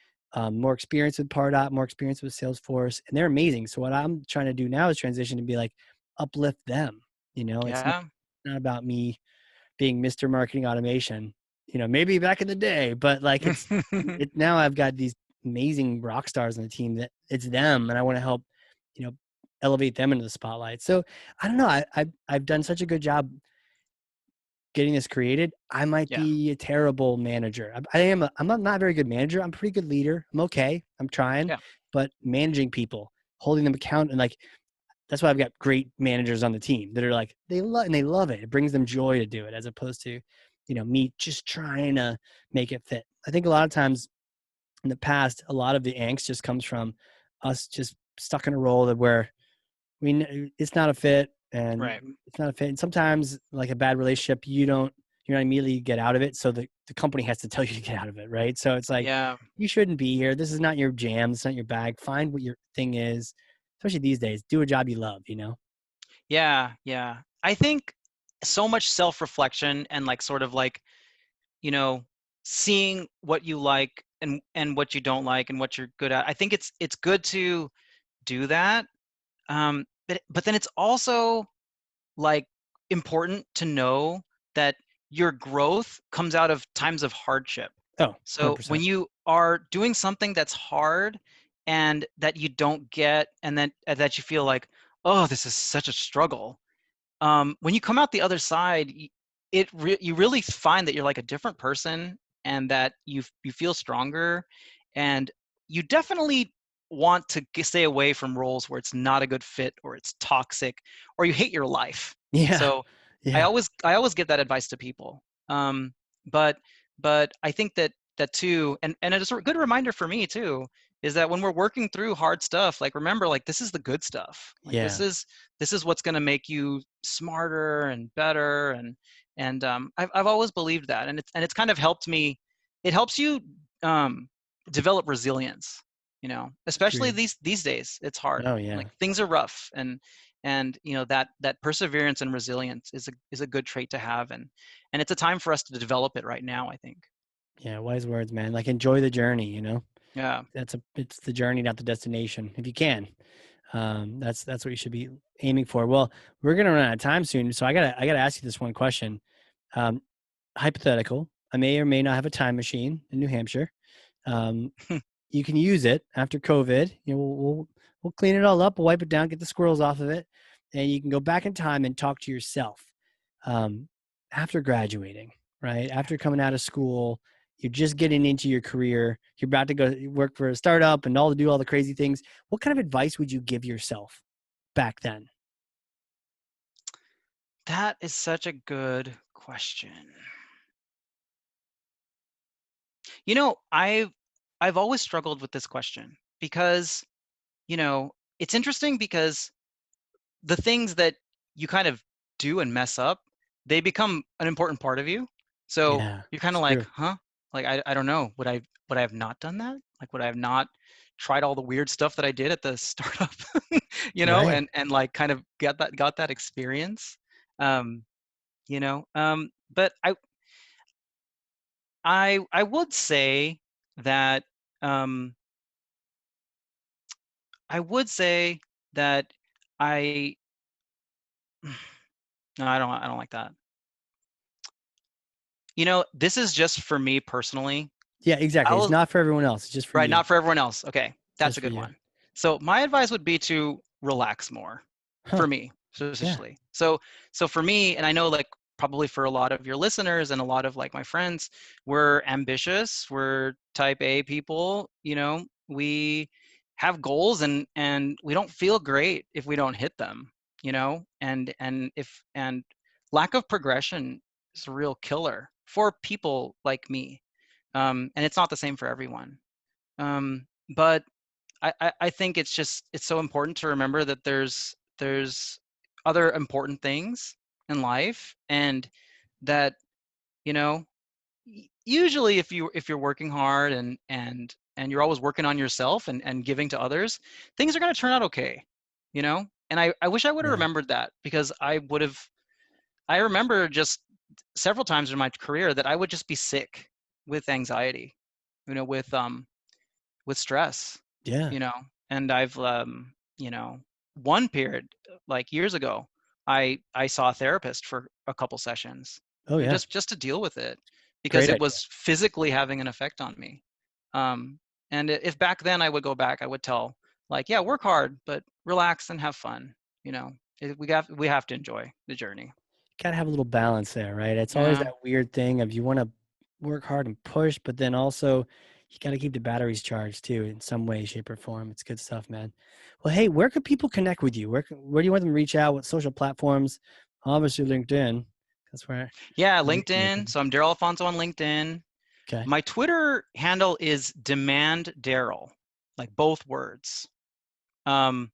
more experience with Pardot, more experience with Salesforce, and they're amazing. So what I'm trying to do now is transition to be like uplift them. It's yeah. not about me being Mr. Marketing Automation, maybe back in the day, but like now I've got these amazing rock stars on the team that it's them and I want to help, you know, elevate them into the spotlight. So I don't know. I've done such a good job getting this created. I might Yeah, be a terrible manager. I'm not a very good manager. I'm a pretty good leader. I'm okay. I'm trying, yeah, but managing people, holding them account and like, that's why I've got great managers on the team that are like they love it. It brings them joy to do it as opposed to, me just trying to make it fit. I think a lot of times in the past, a lot of the angst just comes from us just stuck in a role that where it's not a fit and right. it's not a fit. And sometimes like a bad relationship, you're not immediately get out of it. So the company has to tell you to get out of it. Right. So it's like, Yeah, you shouldn't be here. This is not your jam. It's not your bag. Find what your thing is, especially these days. Do a job you love. yeah, yeah. I think so much self-reflection and like sort of like you know seeing what you like and what you don't like and what you're good at. I think it's good to do that. But then it's also like important to know that your growth comes out of times of hardship. Oh, So when 100%. you are doing something that's hard and that you don't get, and then that you feel like, oh, this is such a struggle. When you come out the other side, you really find that you're like a different person, and that you feel stronger, And you definitely want to stay away from roles where it's not a good fit or it's toxic or you hate your life. Yeah. So Yeah. I always give that advice to people. But I think that too, and it's a good reminder for me too, is that when we're working through hard stuff, like remember, like this is the good stuff. Like Yeah. this is what's going to make you smarter and better. I've always believed that, and it's kind of helped me. It helps you develop resilience, you know, especially Agreed. these days. It's hard. Oh yeah. Like things are rough, and you know that perseverance and resilience is a good trait to have, and it's a time for us to develop it right now, I think. Yeah. Wise words, man. Like enjoy the journey, you know? Yeah. It's the journey, not the destination. If you can, that's what you should be aiming for. Well, we're gonna run out of time soon, so I gotta ask you this one question. Um, Hypothetical. I may or may not have a time machine in New Hampshire. Um, you can use it after COVID. You know, we'll clean it all up, we'll wipe it down, get the squirrels off of it, and you can go back in time and talk to yourself um, after graduating, right? After coming out of school, you're just getting into your career. You're about to go work for a startup and do all the crazy things. What kind of advice would you give yourself back then? That is such a good question. You know, I've always struggled with this question because, you know, it's interesting because the things that you kind of do and mess up, they become an important part of you. So Yeah, you're kind it's of like, true. huh? Like I don't know. Would I have not done that? Like would I have not tried all the weird stuff that I did at the startup? You know, Right. and like kind of got that experience. Um, you know. But I would say that um I would say that I no, I don't like that. You know, this is just for me personally. Yeah, I exactly. It's will not for everyone else. It's just for right, you. not for everyone else. Okay, that's Just a for good you. one. So my advice would be to relax more Huh. for me, Yeah. specifically. So for me, and I know like probably for a lot of your listeners and a lot of like my friends, we're ambitious, we're type A people, you know, we have goals and we don't feel great if we don't hit them, you know, and lack of progression is a real killer for people like me. And it's not the same for everyone. But I think it's just it's so important to remember that there's other important things in life, and that you know usually if you're working hard and you're always working on yourself and giving to others, things are going to turn out okay, you know. And I wish I would have Yeah. remembered that, because I remember just several times in my career that I would just be sick with anxiety, you know, with stress, Yeah. you know. And I've you know, one period like years ago, I saw a therapist for a couple sessions, Oh you know, yeah. just to deal with it, because Great it idea. was physically having an effect on me. And if back then I would go back, I would tell, like, yeah, work hard but relax and have fun, you know. We have to enjoy the journey. Gotta have a little balance there, right? It's always Yeah. that weird thing of you want to work hard and push, but then also you got to keep the batteries charged too in some way, shape, or form. It's good stuff, man. Well, hey, where could people connect with you? Where do you want them to reach out? What social platforms? Obviously, LinkedIn. That's Yeah, where you're LinkedIn. connected. So I'm Darrell Alfonso on LinkedIn. Okay. My Twitter handle is Demand Darrell, like both words. Um,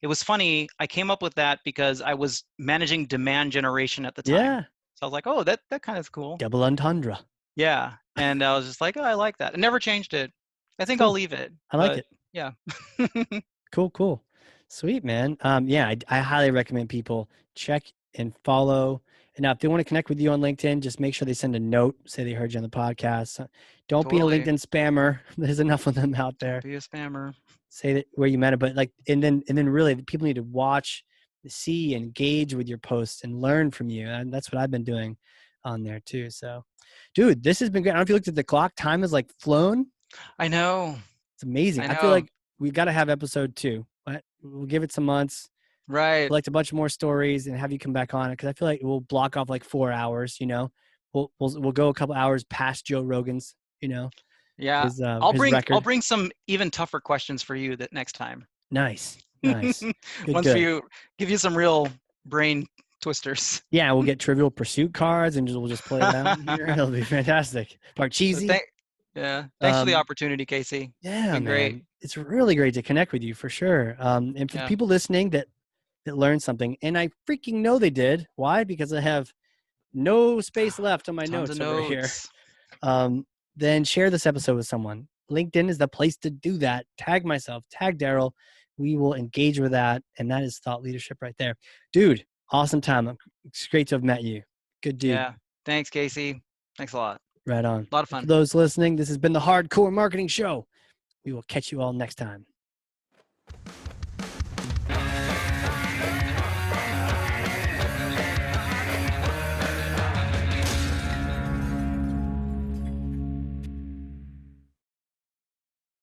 it was funny. I came up with that because I was managing demand generation at the time. Yeah. So I was like, oh, that kind of is cool. Double entendre. Yeah. And I was just like, oh, I like that. I never changed it. I It's think I'll cool. leave it. I like But it. yeah. Cool, cool. Sweet, man. Yeah, I highly recommend people check and follow. And now, if they want to connect with you on LinkedIn, just make sure they send a note, say they heard you on the podcast. Don't be a Totally. LinkedIn spammer. There's enough of them out Don't there. be a spammer. Say that where you met it, but like, and then really, people need to watch, see, engage with your posts and learn from you. And that's what I've been doing on there too. So, dude, this has been great. I don't know if you looked at the clock. Time has like flown. I know. It's amazing. I I feel know. like we got to have episode 2, but we'll give it some months, Right. collect a bunch more stories, and have you come back on it, because I feel like we'll block off like 4 hours. You know, we'll go a couple hours past Joe Rogan's. You know, Yeah, his I'll record. bring some even tougher questions for you that next time. Nice. Good, Ones for good. you, give you some real brain twisters. Yeah, we'll get Trivial Pursuit cards and we'll just play around here. It'll be fantastic. So Parcheesi. thanks for the Um, opportunity, Casey. It's yeah, been great. man. It's really great to connect with you for sure. And for the Yeah, people listening that learned something, and I freaking know they did. Why? Because I have no space left on my tons of notes over here. notes. Then share this episode with someone. LinkedIn is the place to do that. Tag myself, tag Darrell. We will engage with that. And that is thought leadership right there. Dude, awesome time. It's great to have met you. Good dude. Yeah, thanks, Casey. Thanks a lot. Right on. A lot of And for fun. those listening, this has been the Hardcore Marketing Show. We will catch you all next time.